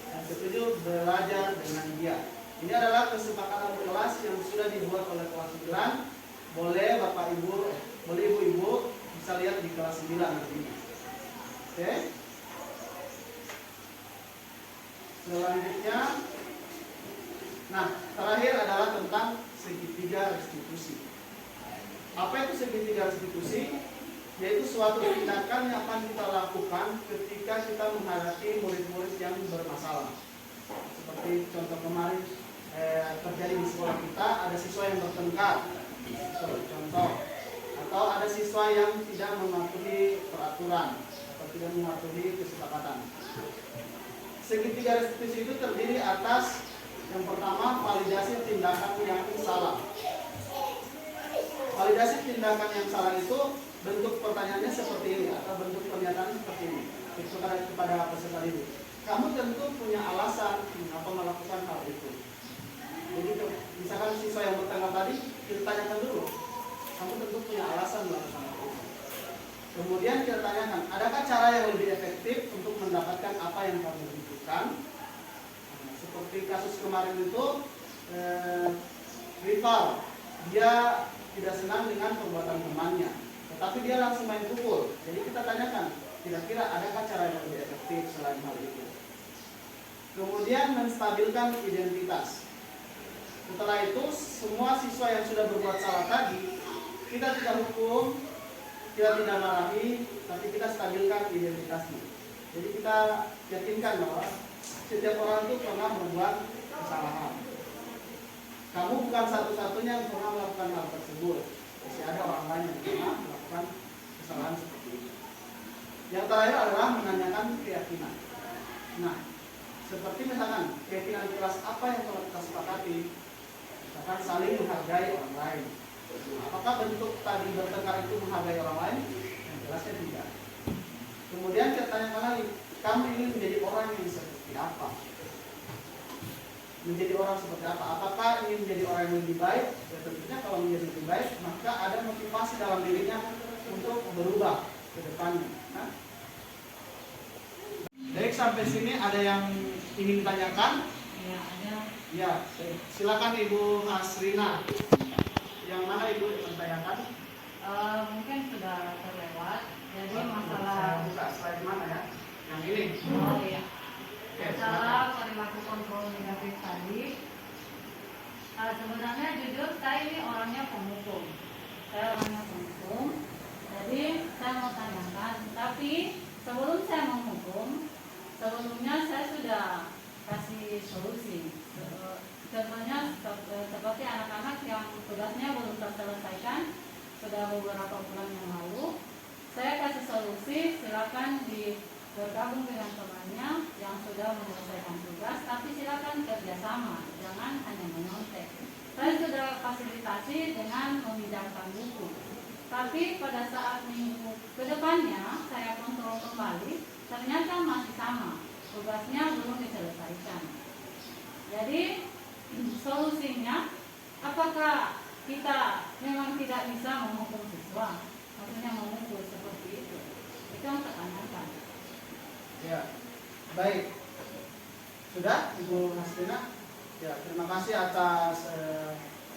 Yang ketujuh belajar dengan giat. Ini adalah kesepakatan kelas yang sudah dibuat oleh kelas 9. Boleh Bapak Ibu, boleh Ibu-ibu bisa lihat di kelas 9 nantinya. Oke. Selanjutnya, nah terakhir adalah tentang segitiga restitusi. Apa itu segitiga restitusi? Yaitu suatu tindakan yang akan kita lakukan ketika kita menghadapi murid-murid yang bermasalah. Seperti contoh kemarin terjadi di sekolah kita, ada siswa yang bertengkar, contoh, atau ada siswa yang tidak mematuhi peraturan atau tidak mematuhi kesepakatan. Segitiga restitusi itu terdiri atas yang pertama validasi tindakan yang salah. Validasi tindakan yang salah itu bentuk pertanyaannya seperti ini atau bentuk pernyataan seperti ini. Itu kepada peserta didik. Kamu tentu punya alasan mengapa melakukan hal itu. Jadi misalkan siswa yang bertengkar tadi, kita tanyakan dulu. Kamu tentu punya alasan melakukan hal itu. Kemudian kita tanyakan, adakah cara yang lebih efektif untuk mendapatkan apa yang kamu butuhkan? Seperti kasus kemarin itu, rival, dia tidak senang dengan perbuatan temannya, tetapi dia langsung main pukul. Jadi kita tanyakan, kira-kira adakah cara yang lebih efektif selain hal itu? Kemudian menstabilkan identitas. Setelah itu, semua siswa yang sudah berbuat salah tadi, kita tidak hukum, kita tidak marahi, tapi kita stabilkan identitasnya. Jadi kita yakinkan bahwa setiap orang itu pernah berbuat kesalahan. Kamu bukan satu-satunya yang pernah melakukan hal tersebut. Masih ada orang lain yang pernah melakukan kesalahan seperti itu. Yang terakhir adalah menanyakan keyakinan. Nah, seperti misalkan keyakinan kelas apa yang telah kita sepakati, misalkan saling menghargai orang lain. Apakah bentuk tadi bertengkar itu menghargai orang lain? Yang jelasnya tidak. Kemudian kita tanyakan lagi, kamu ingin menjadi orang yang seperti apa? Menjadi orang seperti apa? Apakah ingin menjadi orang yang lebih baik? Ya, tentunya kalau menjadi lebih baik, maka ada motivasi dalam dirinya untuk berubah ke depannya. Nah? Baik, sampai sini ada yang ingin ditanyakan? Ya, ada. Ya, silakan Ibu Hasrina. Yang mana Ibu yang tanyakan? Mungkin sudah terlewat Jadi Saya masalah buka slide mana ya? Yang ini. oh iya. Oke, Masalah perilaku kontrol negatif tadi. Sebenarnya jujur saya ini orangnya penghukum. Saya orangnya penghukum. Jadi saya mau tanyakan, tapi sebelum saya menghukum, sebelumnya saya sudah kasih solusi. Contohnya seperti anak-anak yang tugasnya belum terselesaikan sudah beberapa bulan yang lalu, saya kasih solusi, silakan bergabung dengan temannya yang sudah menyelesaikan tugas, tapi silakan kerjasama, jangan hanya menyontek. Saya sudah fasilitasi dengan meminjamkan buku, tapi pada saat minggu kedepannya saya kontrol kembali, ternyata masih sama, tugasnya belum diselesaikan. Jadi solusinya, apakah kita memang tidak bisa menghukum siswa, maksudnya memukul seperti itu yang tertanyakan. Ya, baik. Sudah, Ibu Hasrina? Ya, terima kasih atas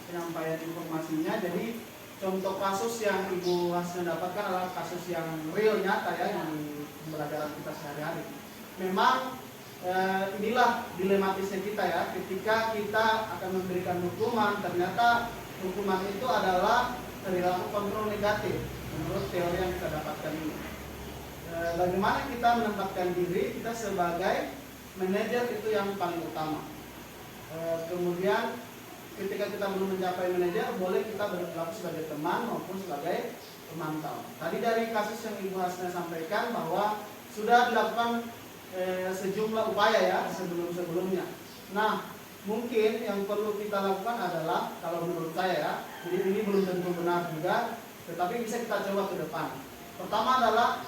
penyampaian informasinya. Jadi, contoh kasus yang Ibu Hasrina dapatkan adalah kasus yang real, nyata ya, di pembelajaran kita sehari-hari. Memang inilah dilematisnya kita ya, ketika kita akan memberikan hukuman, ternyata hukuman itu adalah perilaku kontrol negatif menurut teori yang kita dapatkan ini. Bagaimana kita menempatkan diri kita sebagai manajer itu yang paling utama. Kemudian ketika kita belum mencapai manajer, boleh kita berlaku sebagai teman maupun sebagai pemantau. Tadi dari kasus yang Ibu Hasna sampaikan bahwa sudah dilakukan sejumlah upaya ya sebelum-sebelumnya. Nah, mungkin yang perlu kita lakukan adalah, kalau menurut saya ya, jadi ini belum tentu benar juga, tetapi bisa kita coba ke depan. Pertama adalah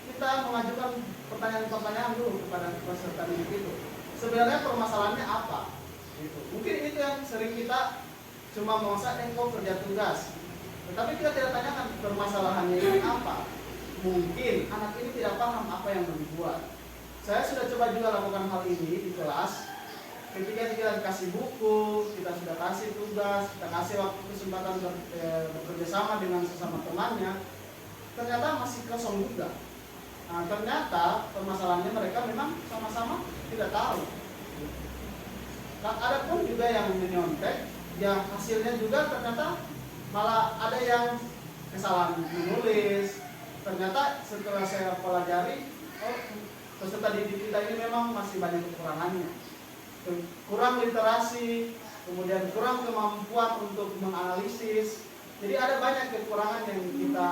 kita mengajukan pertanyaan-pertanyaan dulu kepada peserta didik itu. Sebenarnya permasalahannya apa? Gitu. Mungkin itu yang sering kita cuma mengusah kok kerja tugas, tetapi kita tidak tanyakan permasalahannya ini apa. Mungkin anak ini tidak paham apa yang membuat. Saya sudah coba juga lakukan hal ini di kelas. Ketika kita kasih buku, kita sudah kasih tugas, kita kasih waktu kesempatan bekerja sama dengan sesama temannya, ternyata masih kosong juga. Nah, ternyata permasalahannya mereka memang sama-sama tidak tahu. Nah, ada pun juga yang menyontek, ya hasilnya juga ternyata malah ada yang kesalahan menulis. Ternyata setelah saya pelajari, peserta didik kita ini memang masih banyak kekurangannya. Kurang literasi, kemudian kurang kemampuan untuk menganalisis. Jadi ada banyak kekurangan yang kita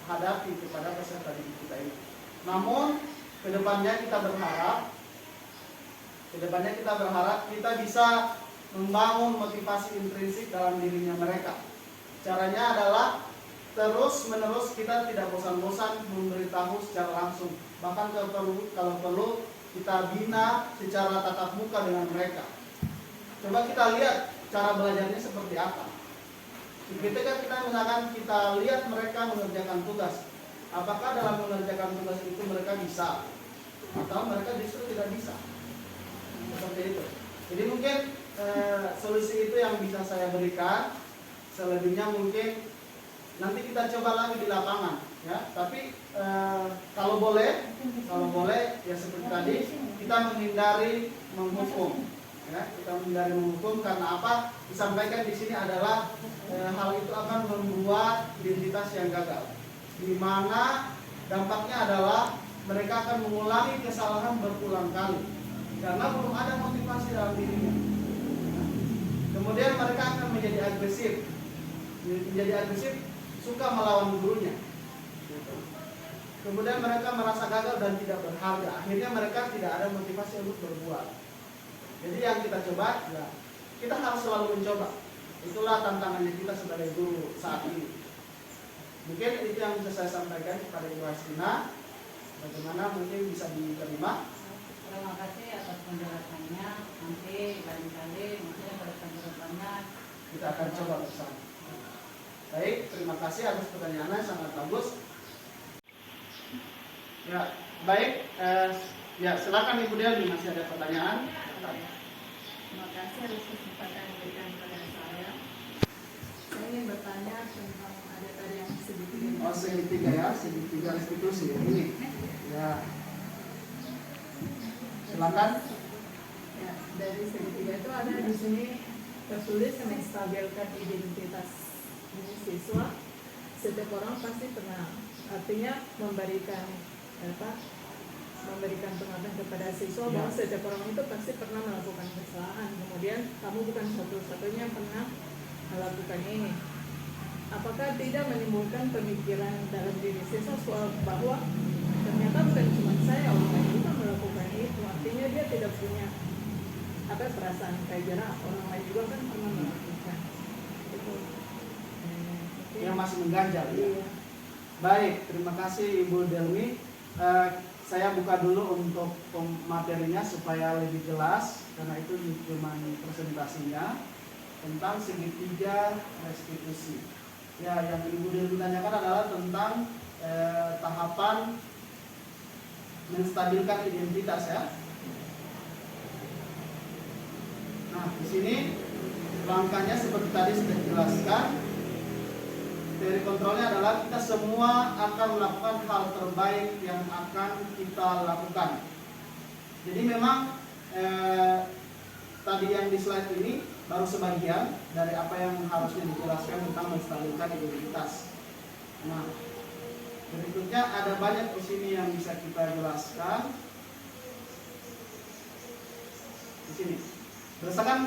hadapi kepada peserta didik kita ini. Namun kedepannya kita berharap kita bisa membangun motivasi intrinsik dalam dirinya mereka. Caranya adalah terus-menerus kita tidak bosan-bosan memberitahu secara langsung. Bahkan kalau perlu kita bina secara tatap muka dengan mereka. Coba kita lihat cara belajarnya seperti apa. Ketika kita misalkan kita lihat mereka mengerjakan tugas, apakah dalam mengerjakan tugas itu mereka bisa atau mereka justru tidak bisa, seperti itu. Jadi mungkin solusi itu yang bisa saya berikan. Selebihnya mungkin nanti kita coba lagi di lapangan ya. Tapi kalau boleh ya seperti tadi, kita menghindari menghukum ya. Kita menghindari menghukum karena apa? Disampaikan di sini adalah hal itu akan membuat identitas yang gagal, di mana dampaknya adalah mereka akan mengulangi kesalahan berulang kali karena belum ada motivasi dalam dirinya. Kemudian mereka akan menjadi agresif, suka melawan gurunya. Kemudian mereka merasa gagal dan tidak berharga. Akhirnya mereka tidak ada motivasi untuk berbuat. Jadi yang kita coba, ya, kita harus selalu mencoba. Itulah tantangannya kita sebagai guru saat ini. Mungkin itu yang bisa saya sampaikan kepada Ibu Hasrina. Bagaimana mungkin bisa diterima? Terima kasih atas penjelasannya. Nanti lain kali mungkin pada kedepannya Kita akan coba bersama. Baik, terima kasih atas pertanyaannya, sangat bagus. Ya, baik. Ya, silakan Ibu Delmi, masih ada pertanyaan? Terima kasih atas kesempatan yang diberikan kepada saya. Saya ingin bertanya tentang ada tadi yang segitiga. Oh, segitiga ya, segitiga restitusi ini. Ya. Silakan. Ya, dari segitiga itu ada di sini tertulis menstabilkan identitas ini siswa. Setiap orang pasti pernah, artinya memberikan pengertian kepada siswa bahwa setiap orang itu pasti pernah melakukan kesalahan. Kemudian kamu bukan satu-satunya yang pernah melakukan ini. Apakah tidak menimbulkan pemikiran dalam diri siswa soal bahwa ternyata bukan cuma saya, orang lain juga melakukan itu. Artinya dia tidak punya perasaan kayak jerah, orang lain juga kan pernah melakukan itu. Yang masih mengganjal ya. Iya. Baik, terima kasih Ibu Delmi. Saya buka dulu untuk materinya supaya lebih jelas, karena itu cuma presentasinya tentang segitiga restitusi. Ya, yang Ibu Delmi tanyakan adalah tentang tahapan menstabilkan identitas ya. Nah, di sini langkahnya seperti tadi sudah dijelaskan. Teori kontrolnya adalah kita semua akan melakukan hal terbaik yang akan kita lakukan. Jadi memang tadi yang di slide ini baru sebagian dari apa yang harusnya dijelaskan tentang menstabilkan identitas. Nah, berikutnya ada banyak di sini yang bisa kita jelaskan. Di sini. Berdasarkan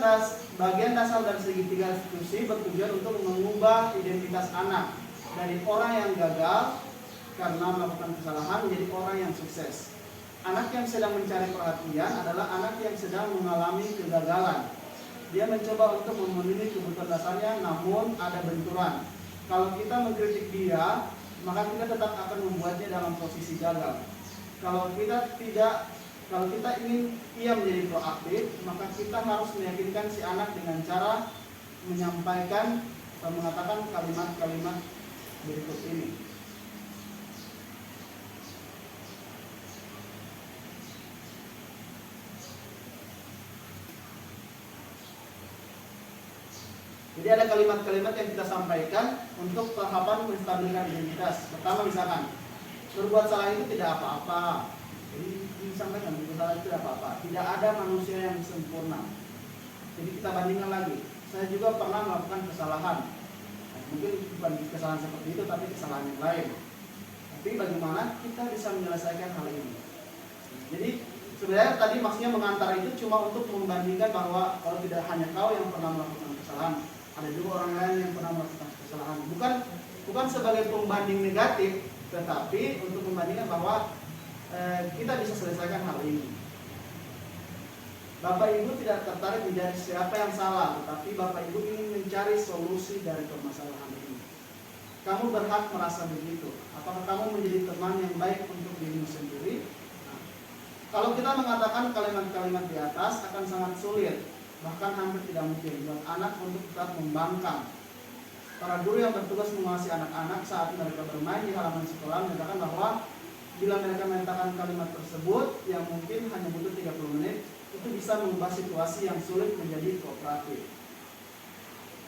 bagian dasar dari segitiga restitusi bertujuan untuk mengubah identitas anak dari orang yang gagal karena melakukan kesalahan menjadi orang yang sukses. Anak yang sedang mencari perhatian adalah anak yang sedang mengalami kegagalan. Dia mencoba untuk memenuhi kebutuhan dasarnya, namun ada benturan. Kalau kita mengkritik dia, maka kita tetap akan membuatnya dalam posisi gagal. Kalau kita ingin ia menjadi proaktif, maka kita harus meyakinkan si anak dengan cara menyampaikan atau mengatakan kalimat-kalimat berikut ini. Jadi ada kalimat-kalimat yang kita sampaikan untuk tahapan menstabilkan identitas. Pertama misalkan, berbuat salah itu tidak apa-apa. Jadi disampaikan berbuat itu tidak apa-apa. Tidak ada manusia yang sempurna. Jadi kita bandingkan lagi. Saya juga pernah melakukan kesalahan. Nah, mungkin bukan kesalahan seperti itu, tapi kesalahan yang lain. Tapi bagaimana kita bisa menyelesaikan hal ini? Jadi sebenarnya tadi maksudnya mengantar itu cuma untuk membandingkan bahwa kalau tidak hanya kau yang pernah melakukan kesalahan, ada juga orang lain yang pernah melakukan kesalahan. Bukan sebagai pembanding negatif, tetapi untuk membandingkan bahwa kita bisa selesaikan hal ini. Bapak Ibu tidak tertarik menjadi siapa yang salah, tetapi Bapak Ibu ingin mencari solusi dari permasalahan ini. Kamu berhak merasa begitu. Apakah kamu menjadi teman yang baik untuk dirimu sendiri? Nah, kalau kita mengatakan kalimat-kalimat di atas akan sangat sulit, bahkan hampir tidak mungkin buat anak untuk tetap membangkang. Para guru yang bertugas mengawasi anak-anak saat mereka bermain di halaman sekolah menyatakan bahwa bila mereka mengatakan kalimat tersebut yang mungkin hanya butuh 30 menit, itu bisa mengubah situasi yang sulit menjadi kooperatif.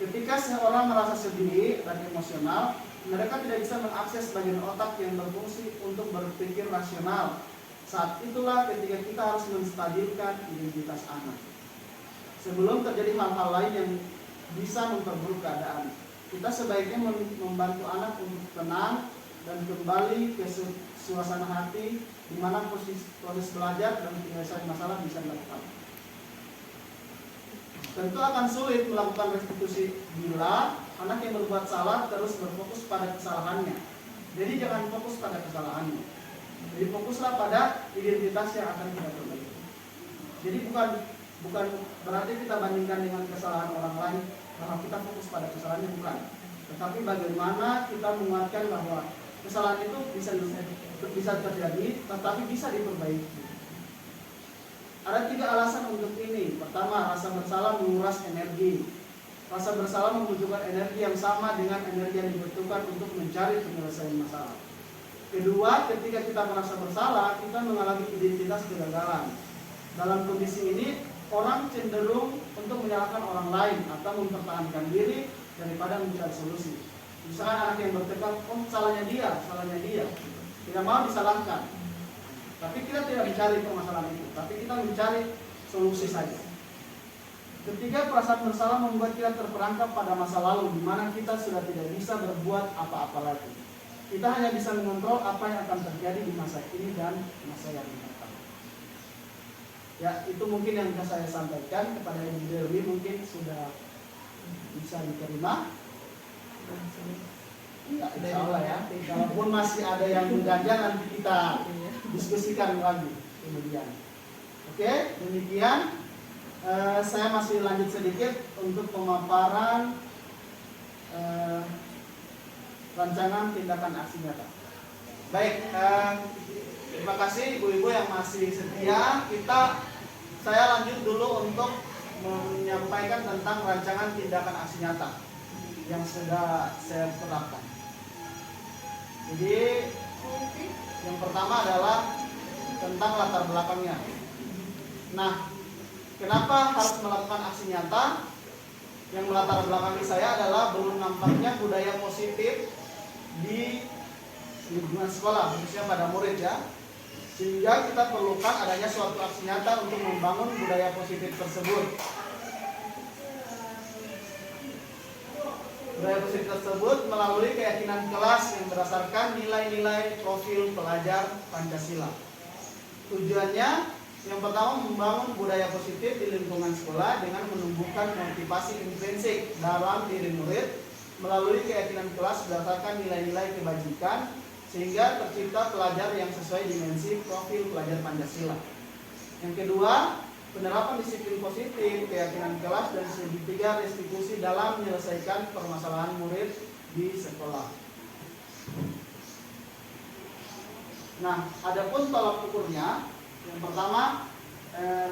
Ketika seorang merasa sedih dan emosional, mereka tidak bisa mengakses bagian otak yang berfungsi untuk berpikir rasional. Saat itulah ketika kita harus menstabilkan identitas anak. Sebelum terjadi hal-hal lain yang bisa memperburuk keadaan, kita sebaiknya membantu anak untuk tenang dan kembali ke suasana hati di mana proses belajar dan penyelesaian masalah bisa dilakukan. Tentu akan sulit melakukan restitusi bila anak yang berbuat salah terus berfokus pada kesalahannya. Jadi jangan fokus pada kesalahannya. Jadi fokuslah pada identitas yang akan kita perbaiki. Jadi bukan berarti kita bandingkan dengan kesalahan orang lain bahwa kita fokus pada kesalahannya, bukan. Tetapi bagaimana kita menguatkan bahwa kesalahan itu bisa terjadi, tetapi bisa diperbaiki. Ada 3 alasan untuk ini. Pertama, rasa bersalah menguras energi. Rasa bersalah membutuhkan energi yang sama dengan energi yang dibutuhkan untuk mencari penyelesaian masalah. Kedua, ketika kita merasa bersalah, kita mengalami identitas kegagalan. Dalam kondisi ini, orang cenderung untuk menyalahkan orang lain atau mempertahankan diri daripada mencari solusi. Misalkan anak yang bertekad, oh salahnya dia, tidak mau disalahkan. Tapi kita tidak mencari permasalahan itu, tapi kita mencari solusi saja. Ketiga, perasaan bersalah membuat kita terperangkap pada masa lalu, di mana kita sudah tidak bisa berbuat apa-apa lagi. Kita hanya bisa mengontrol apa yang akan terjadi di masa ini dan masa yang datang. Ya, itu mungkin yang bisa saya sampaikan kepada Ibu Dewi, mungkin sudah bisa diterima. Ya, insya Allah ya. Walaupun masih ada yang mengganjal, nanti kita diskusikan lagi kemudian. Oke, demikian. Saya masih lanjut sedikit untuk pemaparan rancangan tindakan aksi nyata. Baik, terima kasih ibu-ibu yang masih setia. Saya lanjut dulu untuk menyampaikan tentang rancangan tindakan aksi nyata yang sudah saya terapkan. Jadi yang pertama adalah tentang latar belakangnya. Nah, kenapa harus melakukan aksi nyata? Yang melatar belakangi saya adalah belum nampaknya budaya positif di lingkungan sekolah, khususnya pada murid ya. Sehingga kita perlukan adanya suatu aksi nyata untuk membangun budaya positif tersebut. Budaya positif tersebut melalui keyakinan kelas yang berdasarkan nilai-nilai profil pelajar Pancasila. Tujuannya yang pertama membangun budaya positif di lingkungan sekolah dengan menumbuhkan motivasi intrinsik dalam diri murid melalui keyakinan kelas berdasarkan nilai-nilai kebajikan sehingga tercipta pelajar yang sesuai dimensi profil pelajar Pancasila. Yang kedua, penerapan disiplin positif, keyakinan kelas, dan ketiga, restitusi dalam menyelesaikan permasalahan murid di sekolah. Nah, adapun tolak ukurnya, yang pertama,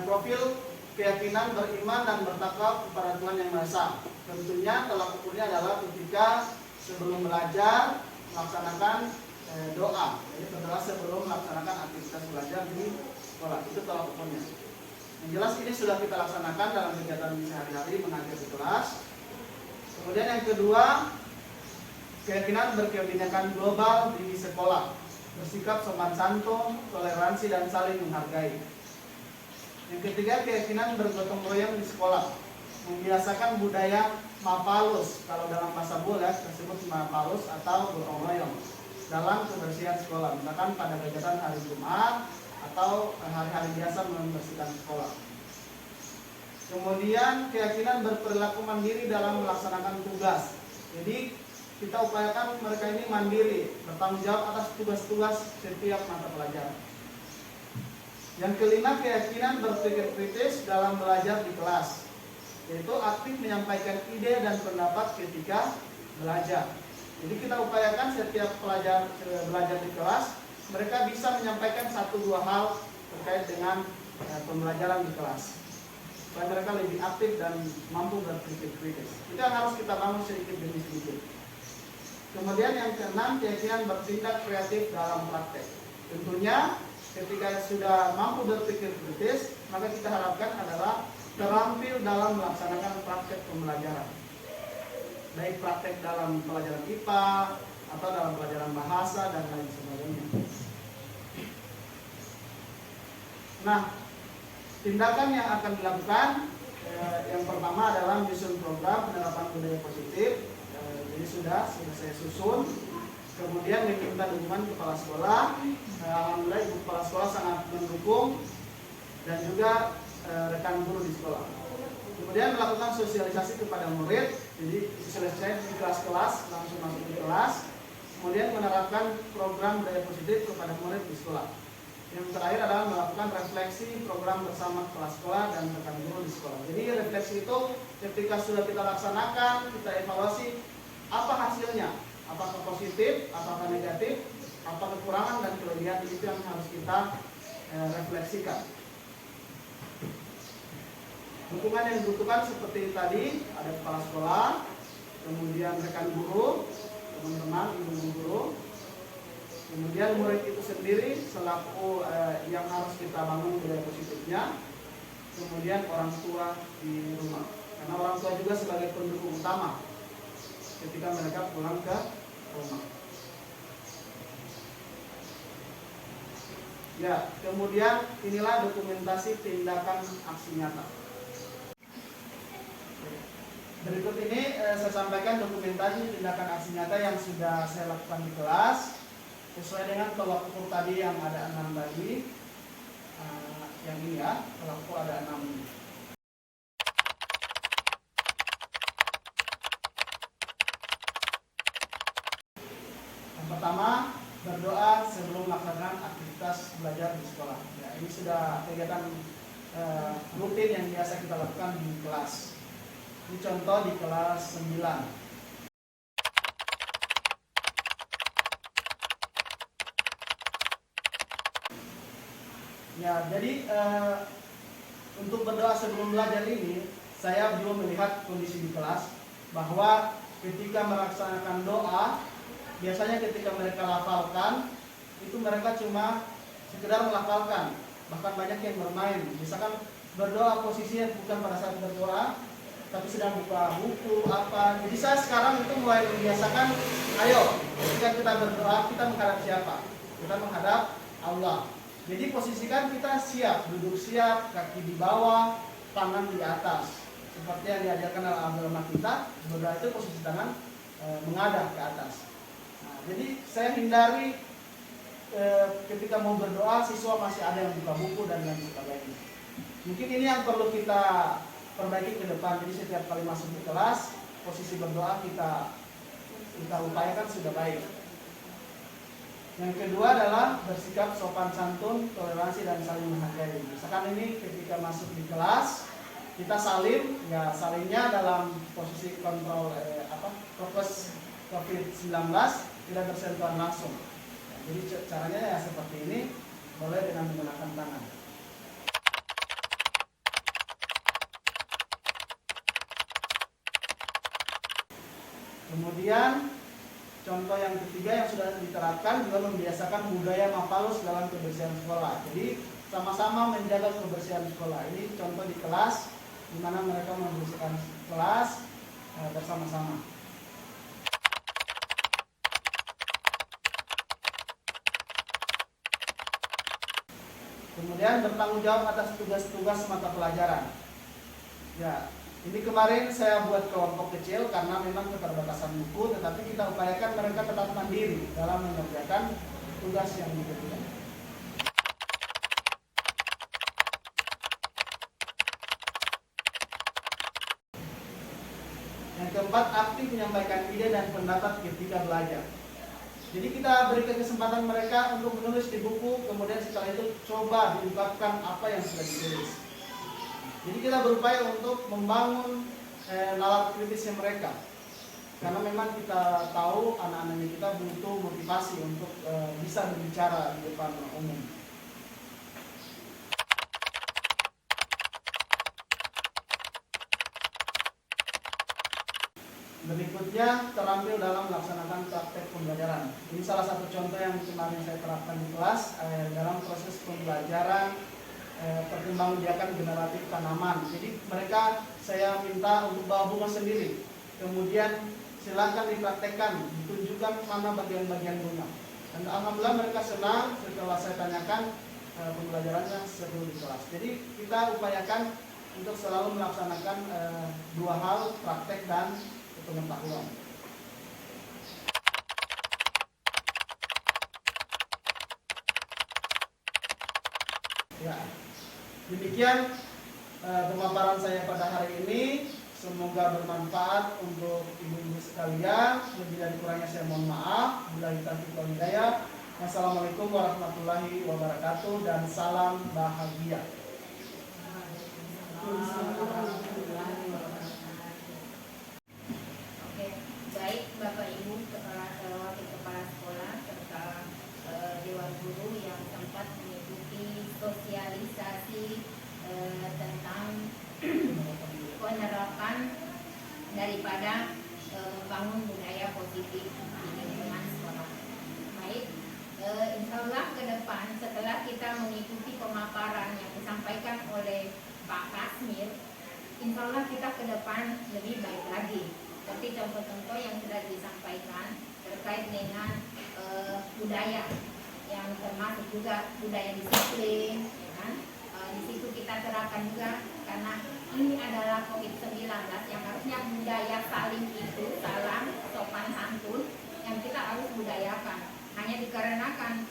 profil keyakinan beriman dan bertakwa kepada Tuhan Yang Maha Esa. Tentunya tolak ukurnya adalah ketika sebelum belajar melaksanakan doa. Jadi adalah sebelum melaksanakan aktivitas belajar di sekolah. Itu tolak ukurnya. Yang jelas ini sudah kita laksanakan dalam kegiatan sehari-hari mengajar di kelas. Kemudian yang kedua, keyakinan berkebinekaan global di sekolah, bersikap sopan santun, toleransi dan saling menghargai. Yang ketiga, keyakinan bergotong royong di sekolah, membiasakan budaya mapalus, kalau dalam bahasa bola tersebut mapalus atau gotong royong dalam kebersihan sekolah, misalkan pada kegiatan hari Jumat atau hari-hari biasa membersihkan sekolah. Kemudian keyakinan berperilaku mandiri dalam melaksanakan tugas. Jadi kita upayakan mereka ini mandiri, bertanggung jawab atas tugas-tugas setiap mata pelajaran. Yang kelima, keyakinan berpikir kritis dalam belajar di kelas, yaitu aktif menyampaikan ide dan pendapat ketika belajar. Jadi kita upayakan setiap pelajar belajar di kelas, mereka bisa menyampaikan 1-2 hal terkait dengan pembelajaran di kelas, supaya mereka lebih aktif dan mampu berpikir kritis. Itu yang harus kita bangun sedikit demi sedikit. Kemudian yang keenam, keyakinan bertindak kreatif dalam praktek. Tentunya ketika sudah mampu berpikir kritis, maka kita harapkan adalah terampil dalam melaksanakan praktek pembelajaran, baik praktek dalam pelajaran IPA atau dalam pelajaran bahasa dan lain sebagainya. Nah, tindakan yang akan dilakukan yang pertama adalah menyusun program penerapan budaya positif. Jadi sudah saya susun. Kemudian meminta dukungan kepala sekolah. Alhamdulillah ibu kepala sekolah sangat mendukung dan juga rekan guru di sekolah. Kemudian melakukan sosialisasi kepada murid. Jadi sosialisasi di kelas-kelas, langsung masuk di kelas. Kemudian menerapkan program budaya positif kepada murid di sekolah. Yang terakhir adalah melakukan refleksi program bersama kepala sekolah dan rekan guru di sekolah. Jadi refleksi itu ketika sudah kita laksanakan, kita evaluasi apa hasilnya, apakah positif, apakah negatif, apa kekurangan dan kelebihan, itu yang harus kita refleksikan. Dukungan yang dibutuhkan seperti tadi, ada kepala sekolah, kemudian rekan guru, teman-teman, ibu guru, kemudian murid itu sendiri selaku yang harus kita bangun budaya positifnya, kemudian orang tua di rumah, karena orang tua juga sebagai pendukung utama ketika mereka pulang ke rumah. Ya, kemudian inilah dokumentasi tindakan aksi nyata. Berikut ini saya sampaikan dokumentasi tindakan aksi nyata yang sudah saya lakukan di kelas sesuai dengan tolak ukur tadi yang ada 6 tadi. Yang ini ya, tolak ukur ada 6 ini. Yang pertama, berdoa sebelum melaksanakan aktivitas belajar di sekolah. Ya, ini sudah kegiatan rutin yang biasa kita lakukan di kelas. Ini contoh di kelas 9. Ya, jadi untuk berdoa sebelum belajar ini, saya belum melihat kondisi di kelas bahwa ketika melaksanakan doa, biasanya ketika mereka lafalkan, itu mereka cuma sekedar melafalkan, bahkan banyak yang bermain. Misalkan berdoa posisinya bukan pada saat berdoa, tapi sedang buka buku apa. Jadi saya sekarang itu mulai membiasakan, ayo ketika kita berdoa kita menghadap siapa? Kita menghadap Allah. Jadi posisikan kita siap, duduk siap, kaki di bawah, tangan di atas. Seperti yang diajarkan dalam agama kita, berdoa itu posisi tangan menghadap ke atas. Nah, jadi saya hindari ketika mau berdoa siswa masih ada yang buka buku dan lain sebagainya. Mungkin ini yang perlu kita perbaiki ke depan. Jadi setiap kali masuk di kelas, posisi berdoa kita upayakan sudah baik. Yang kedua adalah bersikap sopan santun, toleransi dan saling menghargai. Misalkan ini ketika masuk di kelas, kita salim, ya salimnya dalam posisi kontrol prokes COVID-19, tidak bersentuhan langsung. Jadi caranya ya seperti ini, boleh dengan menggunakan tangan. Kemudian contoh yang ketiga yang sudah diterapkan juga membiasakan budaya mapalus dalam kebersihan sekolah. Jadi sama-sama menjaga kebersihan sekolah. Ini contoh di kelas di mana mereka membersihkan kelas bersama-sama. Kemudian bertanggung jawab atas tugas-tugas mata pelajaran. Ya, ini kemarin saya buat kelompok kecil karena memang keterbatasan buku, tetapi kita upayakan mereka tetap mandiri dalam mengerjakan tugas yang diberikan. Yang keempat, aktif menyampaikan ide dan pendapat ketika belajar. Jadi kita berikan kesempatan mereka untuk menulis di buku, kemudian setelah itu coba diungkapkan apa yang sudah ditulis. Jadi kita berupaya untuk membangun nalar kritisnya mereka. Karena memang kita tahu anak-anak kita butuh motivasi untuk bisa berbicara di depan umum. Berikutnya, terampil dalam melaksanakan praktek pembelajaran. Ini salah satu contoh yang kemarin saya terapkan di kelas dalam proses pembelajaran perkembangbiakan generatif tanaman. Jadi mereka saya minta untuk bawa bunga sendiri. Kemudian silakan dipraktekkan, ditunjukkan mana bagian-bagian bunga. Dan alhamdulillah mereka senang setelah saya tanyakan pembelajarannya seru di kelas. Jadi kita upayakan untuk selalu melaksanakan dua hal, praktek dan pengetahuan. Ya, demikian pemaparan saya pada hari ini. Semoga bermanfaat untuk ibu-ibu sekalian. Lebih dan kurangnya saya mohon maaf. Billahi taufiq wal hidayah. Wassalamualaikum warahmatullahi wabarakatuh dan salam bahagia. Baik Bapak Ibu Wakil Kepala Sekolah serta Dewan Guru yang sempat mengikuti sosialisasi tentang penerapan daripada membangun budaya positif di lingkungan sekolah. Baik, insya Allah ke depan setelah kita mengikuti pemaparan yang disampaikan oleh Pak Kasmir, insya Allah kita ke depan lebih baik lagi seperti contoh-contoh yang sudah disampaikan terkait dengan budaya yang termasuk juga budaya disiplin, ya kan? Di situ kita terapkan juga karena ini adalah COVID-19 yang harusnya budaya saling itu, salam, sopan santun yang kita harus budayakan. Hanya dikarenakan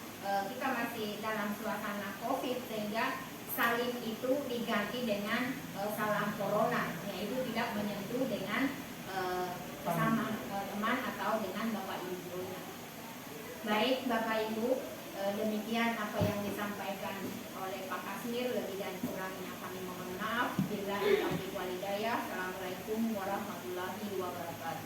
kita masih dalam suasana COVID sehingga salim itu diganti dengan salam corona, yaitu tidak menyentuh dengan sesama teman atau dengan bapak ibunya. Baik Bapak Ibu, demikian apa yang disampaikan oleh Pak Kasmir. Lebih dan kurangnya kami mohon maaf. Billahi taufiq wal hidayah. Assalamualaikum warahmatullahi wabarakatuh.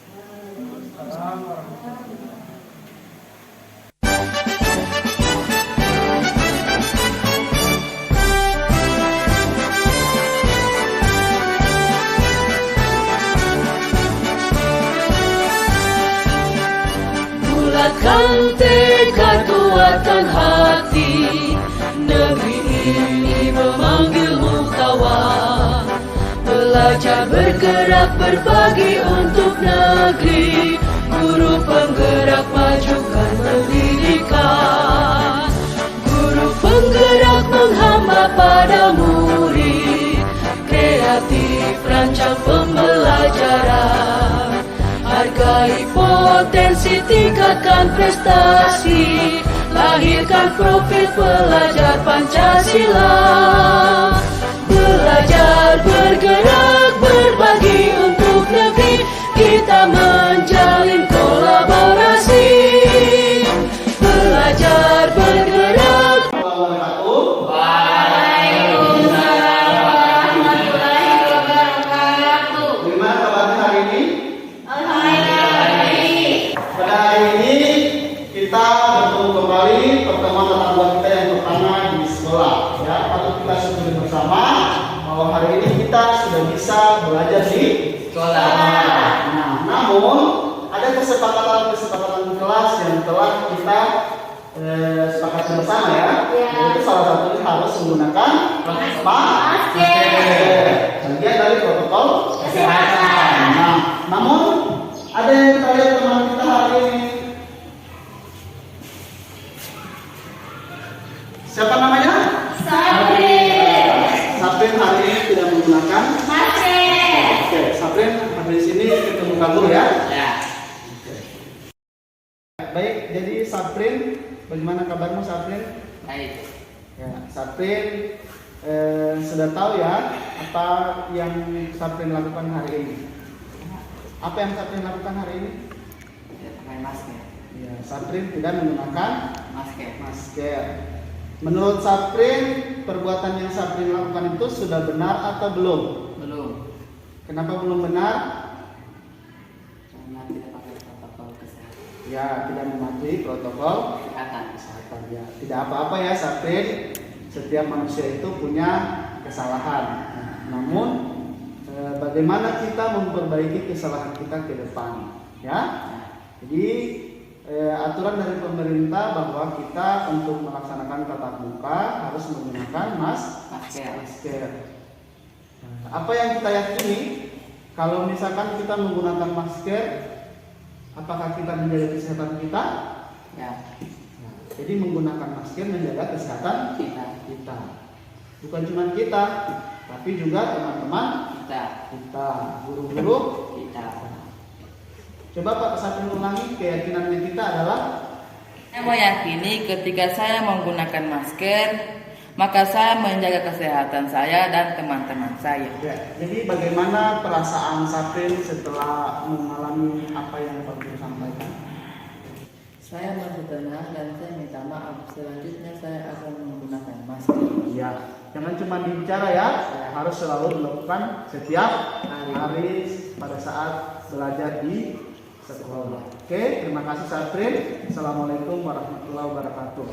Bulatkan tekad, kuatkan hati, negeri ini memanggilmu kawan. Belajar bergerak berbagi untuk negeri, guru penggerak majukan pendidikan. Guru penggerak menghamba pada murid, kreatif rancang pembelajaran. Hargai potensi, tingkatkan prestasi, lahirkan profil pelajar Pancasila. Belajar, bergerak, berbagi untuk negeri, kita menjalin kolaborasi. Belajar, bergerak. Pertemuan tatap muka kita yang pertama di sekolah, ya. Patut kita syukuri bersama bahwa hari ini kita sudah bisa belajar di sekolah. Nah, namun ada kesepakatan kelas yang telah kita sepakati bersama, ya. Yaitu salah satunya harus menggunakan masker, bagian dari protokol kesehatan. Nah, namun ada yang kita lihat teman kita hari ini. Siapa namanya? Saprin hari ini tidak menggunakan masker. Oke, Saprin di sini ketemu kamu, ya? Ya. Baik, jadi Saprin, bagaimana kabarmu Saprin? Baik. Ya, Saprin sudah tahu ya apa yang Saprin lakukan hari ini? Apa yang Saprin lakukan hari ini? Tidak pakai masker. Ya, Saprin tidak menggunakan Masker. Menurut Saprin, perbuatan yang Saprin lakukan itu sudah benar atau belum? Belum. Kenapa belum benar? Karena tidak pakai protokol kesehatan. Ya, tidak mematuhi protokol kesehatan. Ya, tidak apa-apa ya Saprin. Setiap manusia itu punya kesalahan. Namun, bagaimana kita memperbaiki kesalahan kita ke depan? Ya, jadi aturan dari pemerintah bahwa kita untuk melaksanakan tatap muka harus menggunakan masker. Apa yang kita yakini, kalau misalkan kita menggunakan masker, apakah kita menjaga kesehatan kita? Ya. Jadi menggunakan masker menjaga kesehatan kita. Bukan cuma kita, tapi juga teman-teman kita, guru-guru kita. Coba Pak Saprin ulangi, keyakinannya kita adalah Saya meyakini ketika saya menggunakan masker, maka saya menjaga kesehatan saya dan teman-teman saya. ya, jadi bagaimana perasaan Saprin setelah mengalami apa yang Pak Guru sampaikan? Saya merasa tenang dan saya minta maaf. Selanjutnya saya akan menggunakan masker. Ya, jangan cuma dibicara ya, harus selalu dilakukan setiap hari pada saat belajar di sekolah. Oke, terima kasih Saprin. Assalamualaikum warahmatullahi wabarakatuh.